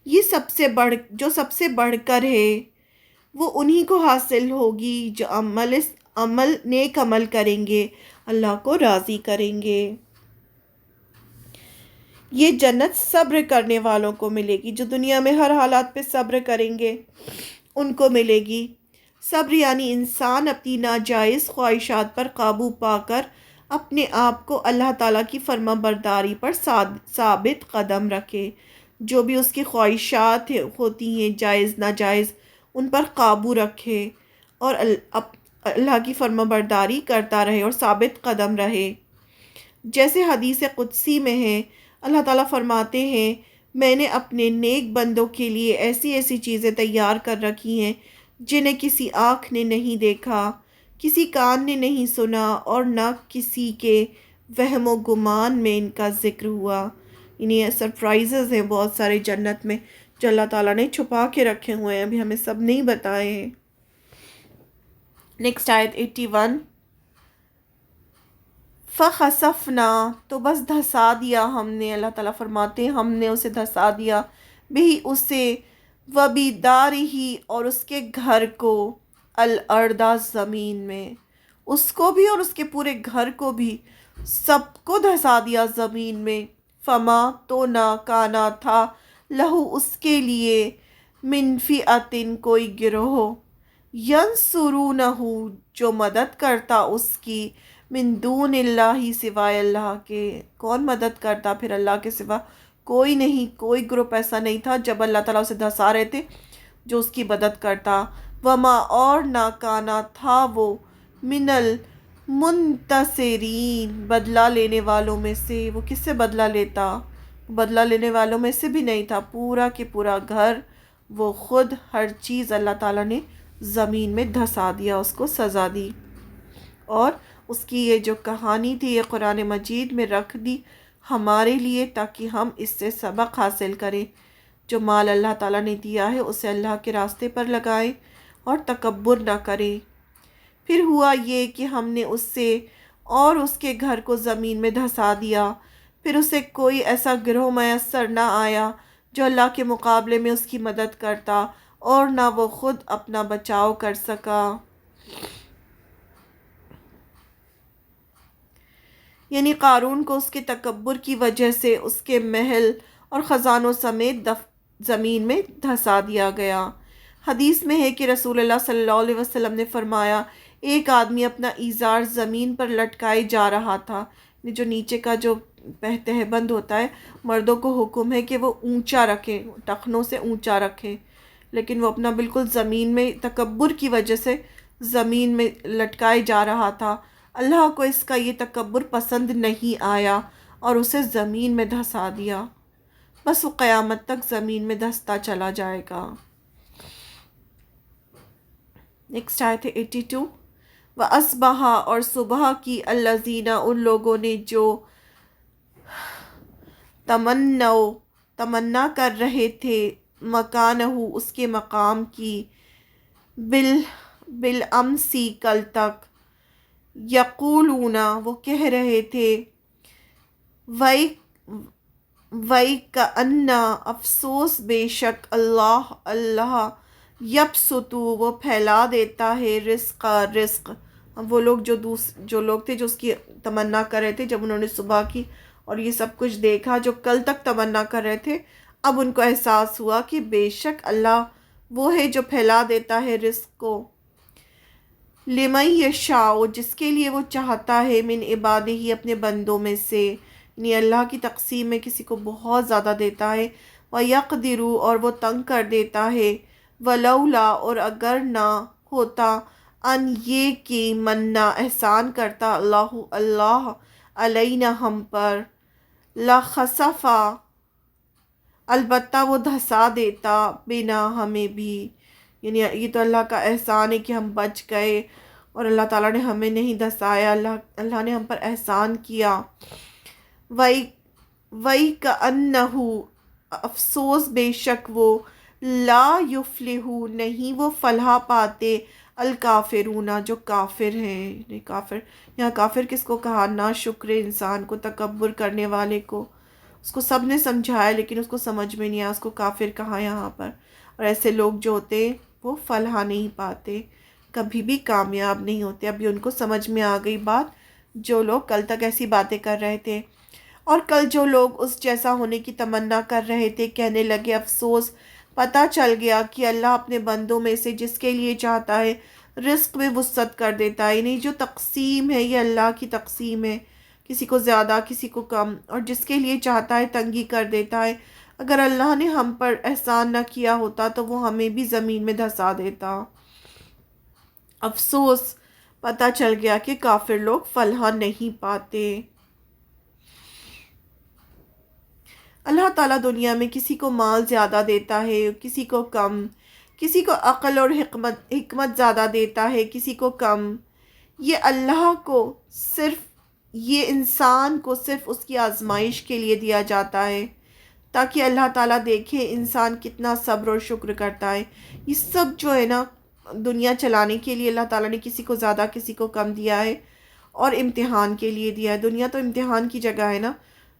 یہ جو سب سے بڑھ کر ہے وہ انہی کو حاصل ہوگی جو نیک عمل کریں گے، اللہ کو راضی کریں گے۔ یہ جنت صبر کرنے والوں کو ملے گی، جو دنیا میں ہر حالات پہ صبر کریں گے ان کو ملے گی۔ صبر یعنی انسان اپنی ناجائز خواہشات پر قابو پا کر اپنے آپ کو اللہ تعالیٰ کی فرما برداری پر ثابت قدم رکھے۔ جو بھی اس کی خواہشات ہوتی ہیں جائز ناجائز، ان پر قابو رکھے اور اللہ کی فرما برداری کرتا رہے اور ثابت قدم رہے۔ جیسے حدیث قدسی میں ہے، اللہ تعالیٰ فرماتے ہیں، میں نے اپنے نیک بندوں کے لیے ایسی ایسی چیزیں تیار کر رکھی ہیں جنہیں کسی آنکھ نے نہیں دیکھا، کسی کان نے نہیں سنا، اور نہ کسی کے وہم و گمان میں ان کا ذکر ہوا۔ یعنی سرپرائزز ہیں بہت سارے جنت میں جو اللہ تعالیٰ نے چھپا کے رکھے ہوئے ہیں، ابھی ہمیں سب نہیں بتائے ہیں۔ نیکسٹ آیت 81، فَخَسَفْنَا، تو بس دھسا دیا ہم نے، اللہ تعالیٰ فرماتے ہیں ہم نے اسے دھسا دیا، بھی اسے، وَبِدَارِهِ، اور اس کے گھر کو، الْأَرْضَ، زمین میں، اس کو بھی اور اس کے پورے گھر کو بھی، سب کو دھسا دیا زمین میں۔ فما، تو نہ، کانا، تھا، لہو، اس کے لیے، من فئۃ، کوئی گروہ، ینصرونہ، جو مدد کرتا اس کی، من دون اللہ، سوائے اللہ کے۔ کون مدد کرتا پھر اللہ کے سوا؟ کوئی نہیں، کوئی گروپ ایسا نہیں تھا جب اللہ تعالیٰ اسے دھسا رہے تھے جو اس کی مدد کرتا۔ وما، اور نہ، کانا، تھا وہ، من المنتصرین، بدلہ لینے والوں میں سے۔ وہ کس سے بدلہ لیتا؟ بدلہ لینے والوں میں سے بھی نہیں تھا، پورا کہ پورا گھر، وہ خود، ہر چیز اللہ تعالیٰ نے زمین میں دھسا دیا، اس کو سزا دی۔ اور اس کی یہ جو کہانی تھی یہ قرآن مجید میں رکھ دی ہمارے لیے، تاکہ ہم اس سے سبق حاصل کریں۔ جو مال اللہ تعالیٰ نے دیا ہے اسے اللہ کے راستے پر لگائیں اور تکبر نہ کریں۔ پھر ہوا یہ کہ ہم نے اس سے اور اس کے گھر کو زمین میں دھسا دیا، پھر اسے کوئی ایسا گروہ میسر نہ آیا جو اللہ کے مقابلے میں اس کی مدد کرتا، اور نہ وہ خود اپنا بچاؤ کر سکا۔ یعنی قارون کو اس کے تکبر کی وجہ سے اس کے محل اور خزانوں سمیت زمین میں دھسا دیا گیا۔ حدیث میں ہے کہ رسول اللہ صلی اللہ علیہ وسلم نے فرمایا، ایک آدمی اپنا ایزار زمین پر لٹکائے جا رہا تھا۔ جو نیچے کا جو تہبند ہوتا ہے، مردوں کو حکم ہے کہ وہ اونچا رکھیں، ٹخنوں سے اونچا رکھیں، لیکن وہ اپنا بالکل زمین میں تکبر کی وجہ سے زمین میں لٹکائے جا رہا تھا۔ اللہ کو اس کا یہ تکبر پسند نہیں آیا اور اسے زمین میں دھسا دیا، بس وہ قیامت تک زمین میں دھستا چلا جائے گا۔ نیکسٹ آیت ہے 82، وَأَصْبَحَ، اور صبح کی، الَّذِينَ، ان لوگوں نے جو، تمنا کر رہے تھے، مکانہ، اس کے مقام کی، بالامسی، کل تک، یقولون وہ کہہ رہے تھے، وَإِ وَإِكَأَنَّ افسوس بے شک اللہ یبسطو وہ پھیلا دیتا ہے رزق. وہ لوگ جو لوگ تھے جو اس کی تمنا کر رہے تھے، جب انہوں نے صبح کی اور یہ سب کچھ دیکھا جو کل تک تمنا کر رہے تھے، اب ان کو احساس ہوا کہ بے شک اللہ وہ ہے جو پھیلا دیتا ہے رزق کو. لمن یشاء جس کے لیے وہ چاہتا ہے، من عبادہ ہی اپنے بندوں میں سے، یعنی اللہ کی تقسیم میں کسی کو بہت زیادہ دیتا ہے. وَيَقْدِرُ اور وہ تنگ کر دیتا ہے. وَلَوْلَا اور اگر نہ ہوتا، ان یہ کہ منا احسان کرتا اللہ علینا ہم پر، لَخَسَفَ البتہ وہ دھسا دیتا، بنا ہمیں بھی. یعنی یہ تو اللہ کا احسان ہے کہ ہم بچ گئے اور اللہ تعالیٰ نے ہمیں نہیں دھسایا، اللہ نے ہم پر احسان کیا. وَإِكَأَنَّهُ افسوس بے شک وہ، لا یفلح نہیں وہ فلاح پاتے، الکافرون جو کافر ہیں. یعنی کافر، یہاں کافر کس کو کہا؟ نا شکر انسان کو، تکبر کرنے والے کو. اس کو سب نے سمجھایا لیکن اس کو سمجھ میں نہیں آیا، اس کو کافر کہا یہاں پر. اور ایسے لوگ جو ہوتے ہیں وہ فلاح نہیں پاتے، کبھی بھی کامیاب نہیں ہوتے. ابھی ان کو سمجھ میں آ گئی بات، جو لوگ کل تک ایسی باتیں کر رہے تھے. اور کل جو لوگ اس جیسا ہونے کی تمنا کر رہے تھے کہنے لگے افسوس، پتہ چل گیا کہ اللہ اپنے بندوں میں سے جس کے لیے چاہتا ہے رزق میں وسعت کر دیتا ہے. یعنی جو تقسیم ہے یہ اللہ کی تقسیم ہے، کسی کو زیادہ کسی کو کم، اور جس کے لیے چاہتا ہے تنگی کر دیتا ہے. اگر اللہ نے ہم پر احسان نہ کیا ہوتا تو وہ ہمیں بھی زمین میں دھسا دیتا. افسوس، پتہ چل گیا کہ کافر لوگ فلاح نہیں پاتے. اللہ تعالیٰ دنیا میں کسی کو مال زیادہ دیتا ہے، کسی کو کم، کسی کو عقل اور حکمت زیادہ دیتا ہے، کسی کو کم. یہ اللہ کو صرف، یہ انسان کو صرف اس کی آزمائش کے لیے دیا جاتا ہے، تاکہ اللہ تعالیٰ دیکھے انسان کتنا صبر اور شکر کرتا ہے. یہ سب جو ہے نا دنیا چلانے کے لیے اللہ تعالیٰ نے کسی کو زیادہ کسی کو کم دیا ہے، اور امتحان کے لیے دیا ہے. دنیا تو امتحان کی جگہ ہے نا،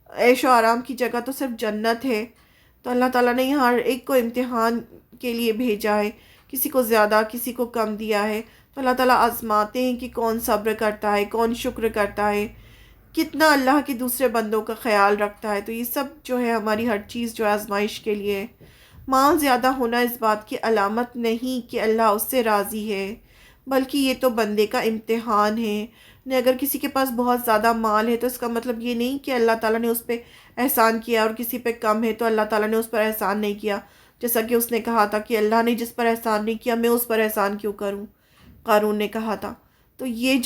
عیش و آرام کی جگہ تو صرف جنت ہے. تو اللہ تعالیٰ نے یہاں ایک کو امتحان کے لیے بھیجا ہے، کسی کو زیادہ کسی کو کم دیا ہے. تو اللہ تعالیٰ آزماتے ہیں کہ کون صبر کرتا ہے، کون شکر کرتا ہے، کتنا اللہ کے دوسرے بندوں کا خیال رکھتا ہے. تو یہ سب جو ہے ہماری ہر چیز جو ہے آزمائش کے لیے ہے. مال زیادہ ہونا اس بات کی علامت نہیں کہ اللہ اس سے راضی ہے، بلکہ یہ تو بندے کا امتحان ہے. اگر کسی کے پاس بہت زیادہ مال ہے تو اس کا مطلب یہ نہیں کہ اللہ تعالیٰ نے اس پہ احسان کیا، اور کسی پہ کم ہے تو اللہ تعالیٰ نے اس پر احسان نہیں کیا. جیسا کہ اس نے کہا تھا کہ اللہ نے جس پر احسان نہیں کیا میں اس پر احسان کیوں کروں، قارون نے کہا تھا. تو یہ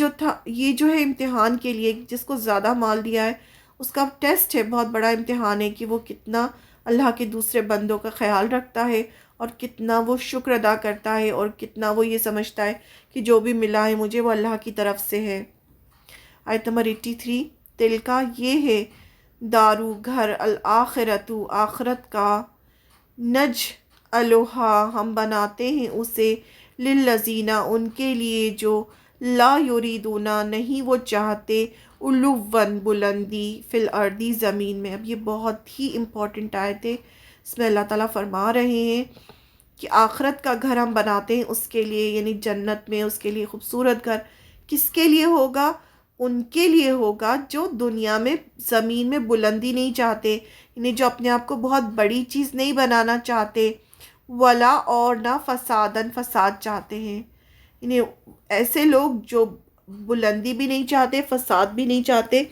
جو ہے امتحان کے لیے، جس کو زیادہ مال دیا ہے اس کا ٹیسٹ ہے، بہت بڑا امتحان ہے کہ وہ کتنا اللہ کے دوسرے بندوں کا خیال رکھتا ہے، اور کتنا وہ شکر ادا کرتا ہے، اور کتنا وہ یہ سمجھتا ہے کہ جو بھی ملا ہے مجھے وہ اللہ کی طرف سے ہے. آیت نمبر 83، تلکا یہ ہے، دارو گھر، الآخرتو آخرت کا، نج الوہا ہم بناتے ہیں اسے، للذین ان کے لیے جو لا یریدون نہیں وہ چاہتے، علوًا بلندی، فی الارض زمین میں. اب یہ بہت ہی امپورٹنٹ آیت ہے. اس میں اللہ تعالیٰ فرما رہے ہیں کہ آخرت کا گھر ہم بناتے ہیں اس کے لیے، یعنی جنت میں اس کے لیے خوبصورت گھر. کس کے لیے ہوگا؟ ان کے لیے ہوگا جو دنیا میں زمین میں بلندی نہیں چاہتے، یعنی جو اپنے آپ کو بہت بڑی چیز نہیں بنانا چاہتے، ولا اور نہ فساد چاہتے ہیں. یعنی ایسے لوگ جو بلندی بھی نہیں چاہتے، فساد بھی نہیں چاہتے.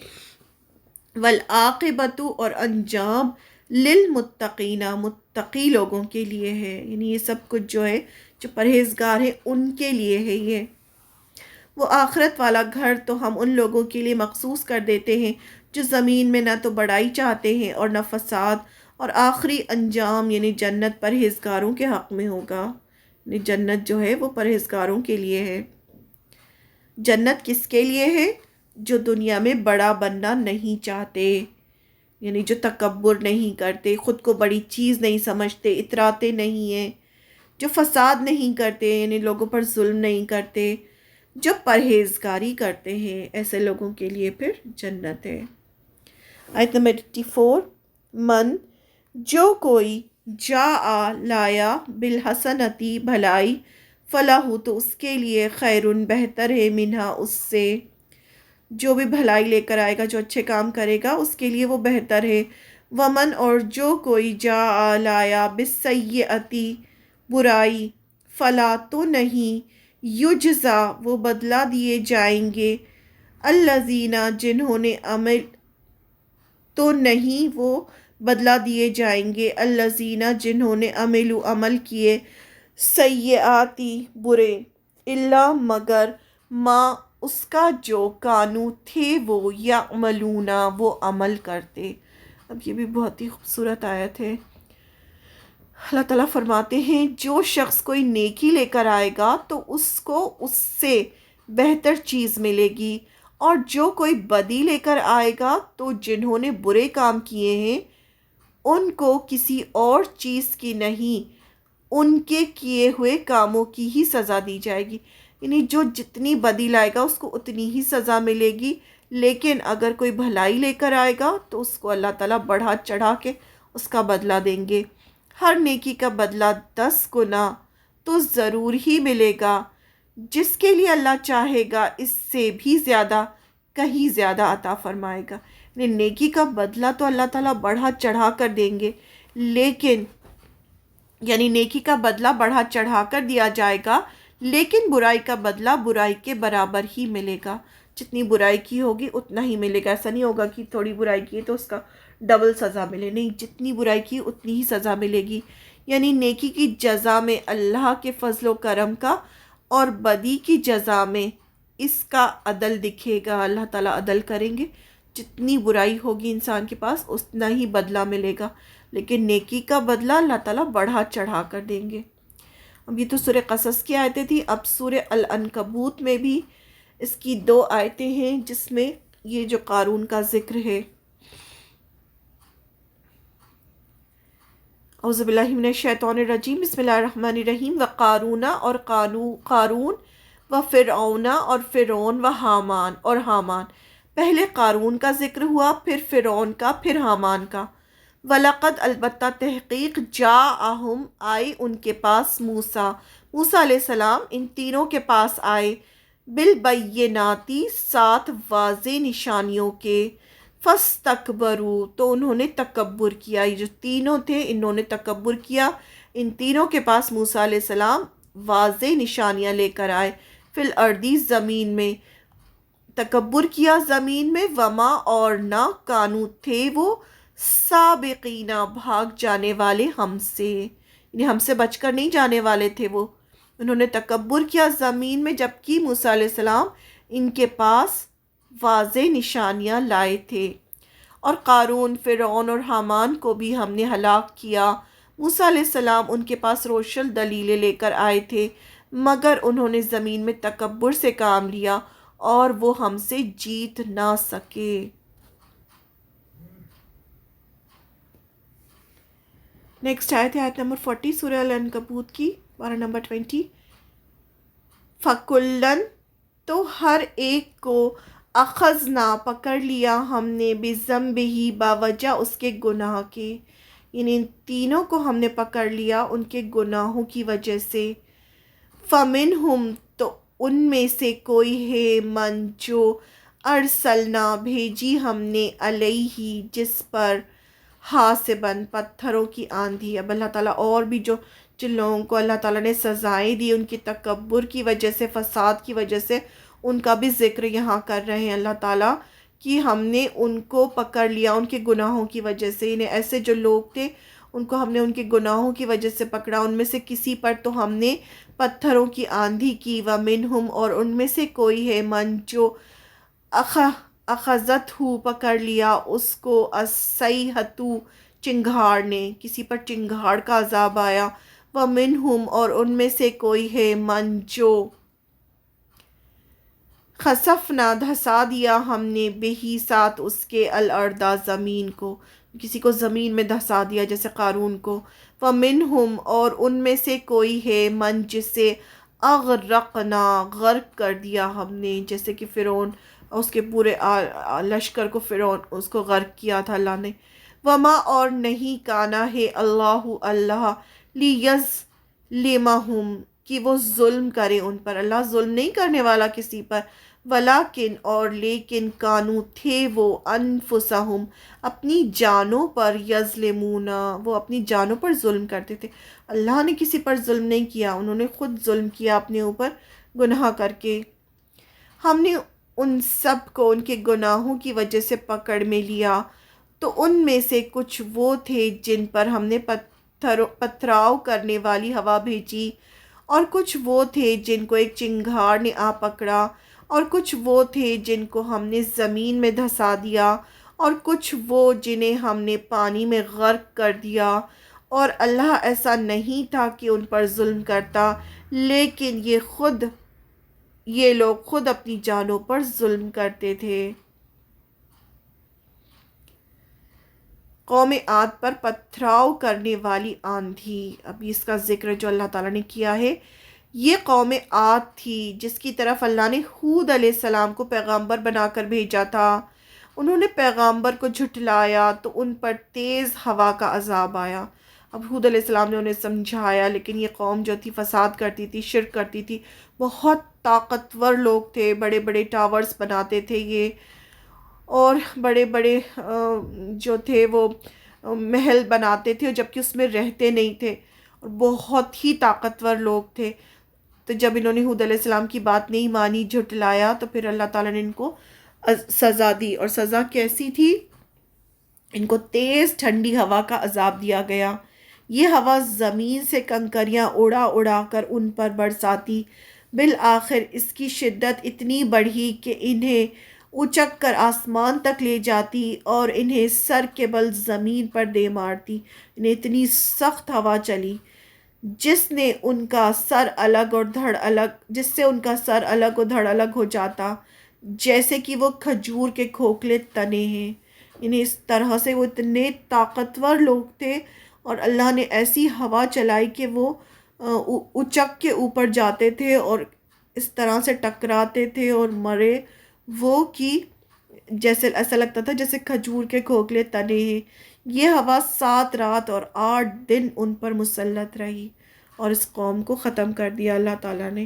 والعاقبۃ اور انجام، للمتقین متقی لوگوں کے لیے ہے. یعنی یہ سب کچھ جو ہے جو پرہیزگار ہیں ان کے لیے ہے. یہ وہ آخرت والا گھر تو ہم ان لوگوں کے لیے مخصوص کر دیتے ہیں جو زمین میں نہ تو بڑائی چاہتے ہیں اور نہ فساد. اور آخری انجام یعنی جنت پرہیزگاروں کے حق میں ہوگا. یعنی جنت جو ہے وہ پرہیزگاروں کے لیے ہے. جنت کس کے لیے ہے؟ جو دنیا میں بڑا بننا نہیں چاہتے، یعنی جو تکبر نہیں کرتے، خود کو بڑی چیز نہیں سمجھتے، اتراتے نہیں ہیں، جو فساد نہیں کرتے، یعنی لوگوں پر ظلم نہیں کرتے، جو پرہیزگاری کرتے ہیں ایسے لوگوں کے لیے پھر جنت ہے۔ آیت نمبر 84، من جو کوئی جاء لایا بالحسنتی بھلائی، فلاح تو اس کے لیے خیرن بہتر ہے، منہا اس سے، جو بھی بھلائی لے کر آئے گا، جو اچھے کام کرے گا اس کے لیے وہ بہتر ہے۔ ومن اور جو کوئی جاء لایا بالسیئتی برائی، فلا تو نہیں، یجزا وہ بدلہ دیے جائیں گے، الذین جنہوں نے عمل تو نہیں وہ بدلہ دیے جائیں گے، الذین جنہوں نے عمل کیے، سیئاتی برے، الا مگر ما اس کا جو کانو تھے وہ یعملون وہ عمل کرتے۔ اب یہ بھی بہت ہی خوبصورت آیت ہے۔ اللہ تعالیٰ فرماتے ہیں جو شخص کوئی نیکی لے کر آئے گا تو اس کو اس سے بہتر چیز ملے گی، اور جو کوئی بدی لے کر آئے گا تو جنہوں نے برے کام کیے ہیں ان کو کسی اور چیز کی نہیں، ان کے کیے ہوئے کاموں کی ہی سزا دی جائے گی، یعنی جو جتنی بدی لائے گا اس کو اتنی ہی سزا ملے گی، لیکن اگر کوئی بھلائی لے کر آئے گا تو اس کو اللہ تعالیٰ بڑھا چڑھا کے اس کا بدلہ دیں گے۔ ہر نیکی کا بدلہ 10 گنا تو ضرور ہی ملے گا، جس کے لیے اللہ چاہے گا اس سے بھی زیادہ، کہیں زیادہ عطا فرمائے گا۔ یعنی نیکی کا بدلہ تو اللہ تعالیٰ بڑھا چڑھا کر دیں گے، لیکن یعنی نیکی کا بدلہ بڑھا چڑھا کر دیا جائے گا، لیکن برائی کا بدلہ برائی کے برابر ہی ملے گا، جتنی برائی کی ہوگی اتنا ہی ملے گا۔ ایسا نہیں ہوگا کہ تھوڑی برائی کی تو اس کا ڈبل سزا ملے، نہیں، جتنی برائی کی اتنی ہی سزا ملے گی۔ یعنی نیکی کی جزا میں اللہ کے فضل و کرم کا، اور بدی کی جزا میں اس کا عدل دکھے گا، اللہ تعالیٰ عدل کریں گے، جتنی برائی ہوگی انسان کے پاس اتنا ہی بدلہ ملے گا، لیکن نیکی کا بدلہ اللہ تعالیٰ بڑھا چڑھا کر دیں گے۔ اب یہ تو سورہ قصص کی آیتیں تھیں، اب سورہ العنکبوت میں بھی اس کی 2 آیتیں ہیں جس میں یہ جو قارون کا ذکر ہے۔ اعوذ باللہ من الشیطان الرجیم، بسم اللہ الرحمن الرحیم۔ وقارون اور قارون، وفرعون اور فرعون، وحامان اور حامان۔ پہلے قارون کا ذکر ہوا، پھر فرعون کا، پھر حامان کا۔ وَلَقَدْ البتہ تحقیق جاءہم آئے ان کے پاس، موسیٰ علیہ السلام ان تینوں کے پاس آئے، بالبیناتی 7 واضح نشانیوں کے، فاستکبروا تو انہوں نے تکبر کیا۔ یہ جو تینوں تھے انہوں نے تکبر کیا، ان تینوں کے پاس موسیٰ علیہ السلام واضح نشانیاں لے کر آئے، فی الارض زمین میں، تکبر کیا زمین میں، وما اور نہ کانو تھے وہ، سابقین بھاگ جانے والے ہم سے، یعنی ہم سے بچ کر نہیں جانے والے تھے وہ۔ انہوں نے تکبر کیا زمین میں جبکہ موسیٰ علیہ السلام ان کے پاس واضح نشانیاں لائے تھے۔ اور قارون، فرعون اور حامان کو بھی ہم نے ہلاک کیا، موسیٰ علیہ السلام ان کے پاس روشن دلیلیں لے کر آئے تھے، مگر انہوں نے زمین میں تکبر سے کام لیا اور وہ ہم سے جیت نہ سکے۔ نیکسٹ آیت ہے آیت نمبر 40 سورہ العنکبوت کی، پارہ نمبر 20۔ فَكُلًّا تو ہر ایک کو، اخذنا پکڑ لیا ہم نے، بِذَنبِهِ باوجہ اس کے گناہ کے، یعنی ان تینوں کو ہم نے پکڑ لیا ان کے گناہوں کی وجہ سے۔ فَمِنْهُمْ تو ان میں سے کوئی ہے، من جو ارسلنا بھیجی ہم نے، علیہ جس پر، حاسباً پتھروں کی آندھی۔ اب اللہ تعالیٰ اور بھی جن لوگوں کو اللہ تعالیٰ نے سزائیں دی ان کی تکبر کی وجہ سے، فساد کی وجہ سے، ان کا بھی ذکر یہاں کر رہے ہیں اللہ تعالیٰ کہ ہم نے ان کو پکڑ لیا ان کے گناہوں کی وجہ سے، انہیں ایسے جو لوگ تھے ان کو ہم نے ان کے گناہوں کی وجہ سے پکڑا، ان میں سے کسی پر تو ہم نے پتھروں کی آندھی کی۔ وَمِنْهُمْ اور ان میں سے کوئی ہے، من جو اخذت ہو پکڑ لیا اس کو، الصیحۃ چنگھاڑ نے، کسی پر چنگھاڑ کا عذاب آیا۔ وَمِنْهُمْ اور ان میں سے کوئی ہے، من جو خسفنا دھسا دیا ہم نے، بہی ساتھ اس کے، الارض زمین کو، کسی کو زمین میں دھسا دیا جیسے قارون کو۔ وَمِنْهُمْ اور ان میں سے کوئی ہے، من جسے اغرقنا، غرق کر دیا ہم نے، جیسے کہ فرعون اس کے پورے لشکر کو، فرعون اس کو غرق کیا تھا اللہ نے۔ وما اور نہیں کانا ہے اللہ اللہ لیظلمہم کہ وہ ظلم کرے ان پر، اللہ ظلم نہیں کرنے والا کسی پر، ولیکن اور لیکن کانو تھے وہ انفسہم اپنی جانوں پر، یظلمون وہ اپنی جانوں پر ظلم کرتے تھے۔ اللہ نے کسی پر ظلم نہیں کیا، انہوں نے خود ظلم کیا اپنے اوپر گناہ کر کے۔ ہم نے ان سب کو ان کے گناہوں کی وجہ سے پکڑ میں لیا، تو ان میں سے کچھ وہ تھے جن پر ہم نے پتھراؤ کرنے والی ہوا بھیجی، اور کچھ وہ تھے جن کو ایک چنگھاڑ نے آ پکڑا، اور کچھ وہ تھے جن کو ہم نے زمین میں دھسا دیا، اور کچھ وہ جنہیں ہم نے پانی میں غرق کر دیا۔ اور اللہ ایسا نہیں تھا کہ ان پر ظلم کرتا، لیکن یہ لوگ خود اپنی جانوں پر ظلم کرتے تھے۔ قوم عاد پر پتھراؤ کرنے والی آندھی، اب اس کا ذکر جو اللہ تعالیٰ نے کیا ہے، یہ قوم عاد تھی جس کی طرف اللہ نے ہود علیہ السلام کو پیغامبر بنا کر بھیجا تھا۔ انہوں نے پیغامبر کو جھٹلایا تو ان پر تیز ہوا کا عذاب آیا۔ اب حود علیہ السلام نے انہیں سمجھایا، لیکن یہ قوم جو تھی فساد کرتی تھی، شرک کرتی تھی، بہت طاقتور لوگ تھے، بڑے بڑے ٹاورز بناتے تھے یہ، اور بڑے بڑے جو تھے وہ محل بناتے تھے، جبکہ اس میں رہتے نہیں تھے، اور بہت ہی طاقتور لوگ تھے۔ تو جب انہوں نے حود علیہ السلام کی بات نہیں مانی، جھٹلایا، تو پھر اللہ تعالیٰ نے ان کو سزا دی، اور سزا کیسی تھی؟ ان کو تیز ٹھنڈی ہوا کا عذاب دیا گیا۔ یہ ہوا زمین سے کنکریاں اڑا اڑا کر ان پر برساتی، بالآخر اس کی شدت اتنی بڑھی کہ انہیں اچک کر آسمان تک لے جاتی اور انہیں سر کے بل زمین پر دے مارتی۔ انہیں اتنی سخت ہوا چلی جس سے ان کا سر الگ اور دھڑ الگ ہو جاتا، جیسے کہ وہ کھجور کے کھوکھلے تنے ہیں۔ انہیں اس طرح سے، وہ اتنے طاقتور لوگ تھے، اور اللہ نے ایسی ہوا چلائی کہ وہ اچک کے اوپر جاتے تھے اور اس طرح سے ٹکراتے تھے اور مرے وہ کہ جیسے ایسا لگتا تھا جیسے کھجور کے کھوکھلے تنے ہیں۔ یہ ہوا 7 رات اور 8 دن ان پر مسلط رہی، اور اس قوم کو ختم کر دیا اللہ تعالیٰ نے۔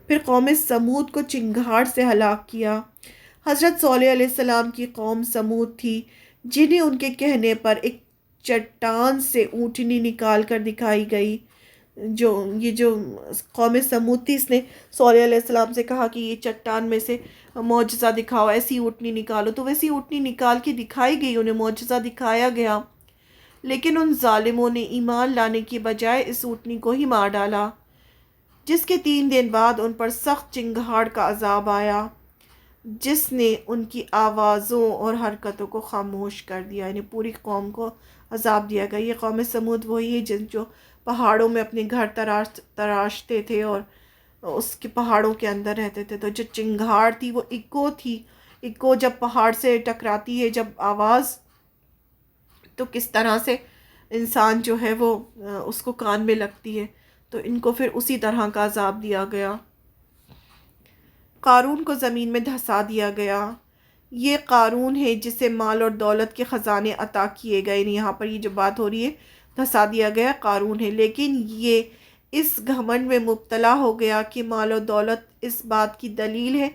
پھر قوم سمود کو چنگھاڑ سے ہلاک کیا۔ حضرت صالح علیہ السلام کی قوم سمود تھی، جنہیں ان کے کہنے پر ایک چٹان سے اونٹنی نکال کر دکھائی گئی۔ جو قوم سمود تھی، اس نے صالح علیہ السلام سے کہا کہ یہ چٹان میں سے معجزہ دکھاؤ، ایسی اونٹنی نکالو، تو ویسی اونٹنی نکال کے دکھائی گئی، انہیں معجزہ دکھایا گیا، لیکن ان ظالموں نے ایمان لانے کی بجائے اس اونٹنی کو ہی مار ڈالا، جس کے 3 دن بعد ان پر سخت چنگھاڑ کا عذاب آیا، جس نے ان کی آوازوں اور حرکتوں کو خاموش کر دیا، یعنی پوری قوم کو عذاب دیا گیا۔ یہ قوم سمود وہی ہے جو پہاڑوں میں اپنے گھر تراشتے تھے اور اس کے پہاڑوں کے اندر رہتے تھے۔ تو جو چنگھاڑ تھی وہ ایکو تھی، ایکو جب پہاڑ سے ٹکراتی ہے جب آواز، تو کس طرح سے انسان جو ہے وہ اس کو کان میں لگتی ہے، تو ان کو پھر اسی طرح کا عذاب دیا گیا۔ قارون کو زمین میں دھسا دیا گیا۔ یہ قارون ہے جسے مال اور دولت کے خزانے عطا کیے گئے، یہاں پر یہ جو بات ہو رہی ہے دھسا دیا گیا قارون ہے، لیکن یہ اس گھمنڈ میں مبتلا ہو گیا کہ مال و دولت اس بات کی دلیل ہے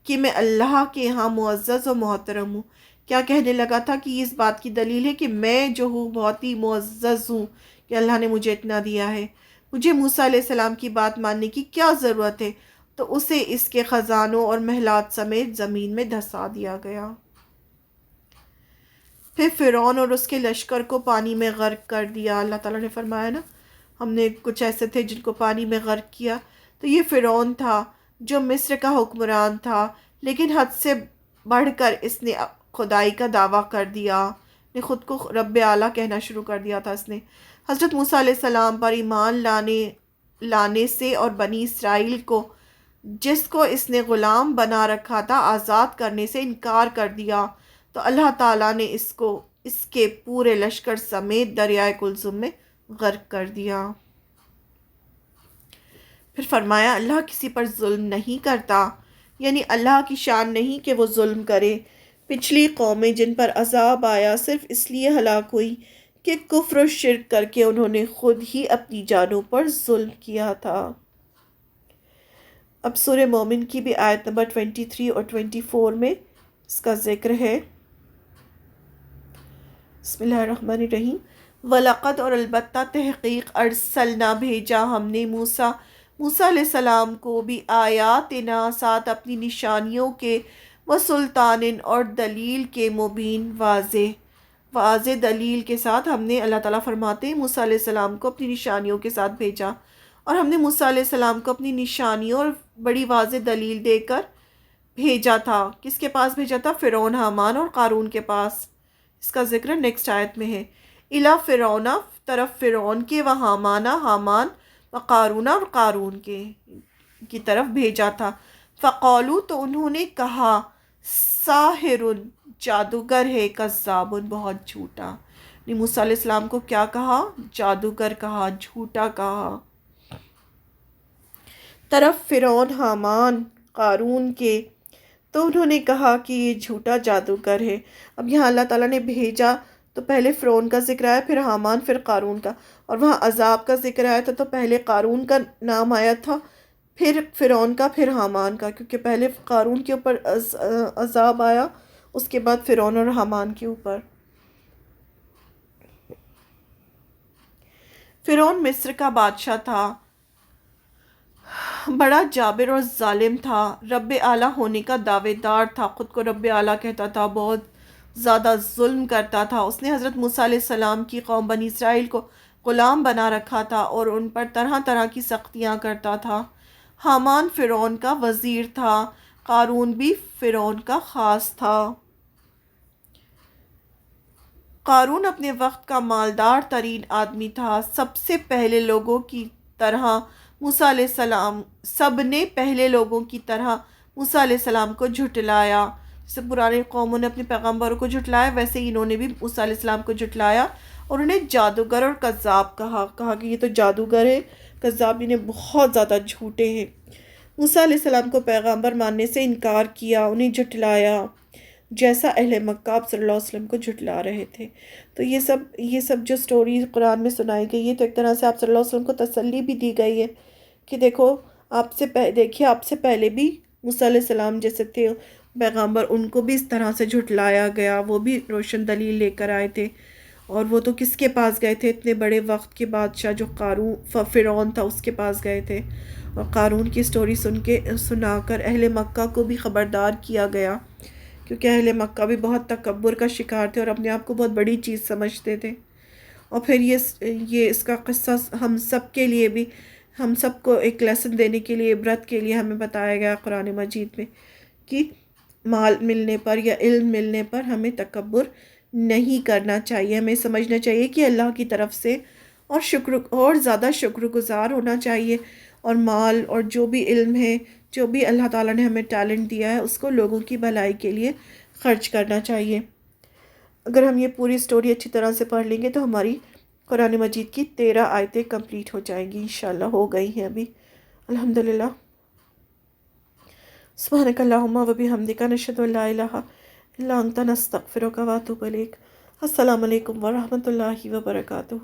کہ میں اللہ کے ہاں معزز و محترم ہوں۔ کیا کہنے لگا تھا کہ اس بات کی دلیل ہے کہ میں جو ہوں بہت ہی معزز ہوں، کہ اللہ نے مجھے اتنا دیا ہے، مجھے موسیٰ علیہ السلام کی بات ماننے کی کیا ضرورت ہے؟ تو اسے اس کے خزانوں اور محلات سمیت زمین میں دھسا دیا گیا۔ پھر فرعون اور اس کے لشکر کو پانی میں غرق کر دیا۔ اللہ تعالیٰ نے فرمایا نا، ہم نے کچھ ایسے تھے جن کو پانی میں غرق کیا، تو یہ فرعون تھا جو مصر کا حکمران تھا، لیکن حد سے بڑھ کر اس نے خدائی کا دعویٰ کر دیا، نے خود کو رب اعلیٰ کہنا شروع کر دیا تھا اس نے۔ حضرت موسیٰ علیہ السلام پر ایمان لانے سے اور بنی اسرائیل کو، جس کو اس نے غلام بنا رکھا تھا، آزاد کرنے سے انکار کر دیا، تو اللہ تعالیٰ نے اس کو اس کے پورے لشکر سمیت دریائے کلثم میں غرق کر دیا۔ پھر فرمایا اللہ کسی پر ظلم نہیں کرتا، یعنی اللہ کی شان نہیں کہ وہ ظلم کرے۔ پچھلی قومیں جن پر عذاب آیا صرف اس لیے ہلاک ہوئی کہ کفر و شرک کر کے انہوں نے خود ہی اپنی جانوں پر ظلم کیا تھا۔ اب سورہ مومن کی بھی آیت نمبر 23 اور 24 میں اس کا ذکر ہے۔ بسم اللہ الرحمن الرحیم۔ وَلَقَدْ اور البتہ تحقیق ارسلنا بھیجا ہم نے موسیٰ علیہ السلام کو بھی آیاتنا ساتھ اپنی نشانیوں کے، وسلطان اور دلیل کے، مبین واضح دلیل کے ساتھ ہم نے، اللہ تعالیٰ فرماتے ہیں، موسیٰ علیہ السلام کو اپنی نشانیوں کے ساتھ بھیجا، اور ہم نے موسیٰ علیہ السلام کو اپنی نشانیوں اور بڑی واضح دلیل دے کر بھیجا تھا۔ کس کے پاس بھیجا تھا؟ فرعون، حامان اور قارون کے پاس۔ اس کا ذکر نیکسٹ آیت میں ہے۔ اِلیٰ فرعون، طرف فرعون کے، و حامان و قارون اور قارون کے کی طرف بھیجا تھا۔ فقالو تو انہوں نے کہا، ساحر جادوگر ہے، کذاب بہت جھوٹا۔ موسیٰ علیہ السلام کو کیا کہا؟ جادوگر کہا، جھوٹا کہا۔ طرف فرعون، حامان، قارون کے، تو انہوں نے کہا کہ یہ جھوٹا جادوگر ہے۔ اب یہاں اللہ تعالیٰ نے بھیجا تو پہلے فرعون کا ذکر آیا، پھر حامان، پھر قارون کا، اور وہاں عذاب کا ذکر آیا تھا تو پہلے قارون کا نام آیا تھا، پھر فرعون کا، پھر حامان کا، کیونکہ پہلے قارون کے اوپر عذاب آیا، اس کے بعد فرعون اور حامان کے اوپر۔ فرعون مصر کا بادشاہ تھا، بڑا جابر اور ظالم تھا، رب اعلیٰ ہونے کا دعوے دار تھا، خود کو رب اعلیٰ کہتا تھا، بہت زیادہ ظلم کرتا تھا۔ اس نے حضرت موسیٰ علیہ السلام کی قوم بنی اسرائیل کو غلام بنا رکھا تھا اور ان پر طرح طرح کی سختیاں کرتا تھا۔ حامان فرعون کا وزیر تھا، قارون بھی فرعون کا خاص تھا۔ قارون اپنے وقت کا مالدار ترین آدمی تھا۔ سب سے پہلے لوگوں کی طرح موسیٰ علیہ السلام، سب نے پہلے لوگوں کی طرح موسیٰ علیہ السلام کو جھٹلایا۔ جیسے پرانے قوموں نے اپنے پیغمبروں کو جھٹلایا، ویسے ہی انہوں نے بھی موسیٰ علیہ السلام کو جھٹلایا اور انہیں جادوگر اور کذاب کہا کہ یہ تو جادوگر ہے، کذاب، انہیں بہت زیادہ جھوٹے ہیں۔ موسیٰ علیہ السلام کو پیغمبر ماننے سے انکار کیا، انہیں جھٹلایا، جیسا اہل مکہ آپ صلی اللہ علیہ وسلم کو جھٹلا رہے تھے۔ تو یہ سب جو سٹوری قرآن میں سنائی گئی ہے تو ایک طرح سے آپ صلی اللہ علیہ وسلم کو تسلی بھی دی گئی ہے کہ دیکھو دیکھیے آپ سے پہلے بھی موسیٰ علیہ السلام جیسے تھے پیغمبر، ان کو بھی اس طرح سے جھٹلایا گیا، وہ بھی روشن دلیل لے کر آئے تھے، اور وہ تو کس کے پاس گئے تھے؟ اتنے بڑے وقت کے بادشاہ جو فرعون تھا اس کے پاس گئے تھے، اور قارون کی سٹوری سنا کر اہل مکہ کو بھی خبردار کیا گیا، کیونکہ اہل مکہ بھی بہت تکبر کا شکار تھے اور اپنے آپ کو بہت بڑی چیز سمجھتے تھے۔ اور پھر یہ اس کا قصہ ہم سب کے لیے بھی، ہم سب کو ایک لیسن دینے کے لیے، عبرت کے لیے ہمیں بتایا گیا قرآن مجید میں کہ مال ملنے پر یا علم ملنے پر ہمیں تکبر نہیں کرنا چاہیے، ہمیں سمجھنا چاہیے کہ اللہ کی طرف سے، اور زیادہ شکر گزار ہونا چاہیے، اور مال اور جو بھی علم ہے، جو بھی اللہ تعالیٰ نے ہمیں ٹیلنٹ دیا ہے، اس کو لوگوں کی بھلائی کے لیے خرچ کرنا چاہیے۔ اگر ہم یہ پوری سٹوری اچھی طرح سے پڑھ لیں گے تو ہماری قرآن مجید کی 13 آیتیں کمپلیٹ ہو جائیں گی، انشاءاللہ ہو گئی ہیں ابھی الحمدللہ۔ سبحانک اللہم و بحمدک، نشہد ان لا الہ الا انت، نستغفرک و اتوب الیک۔ السلام علیکم ورحمۃ اللہ وبرکاتہ۔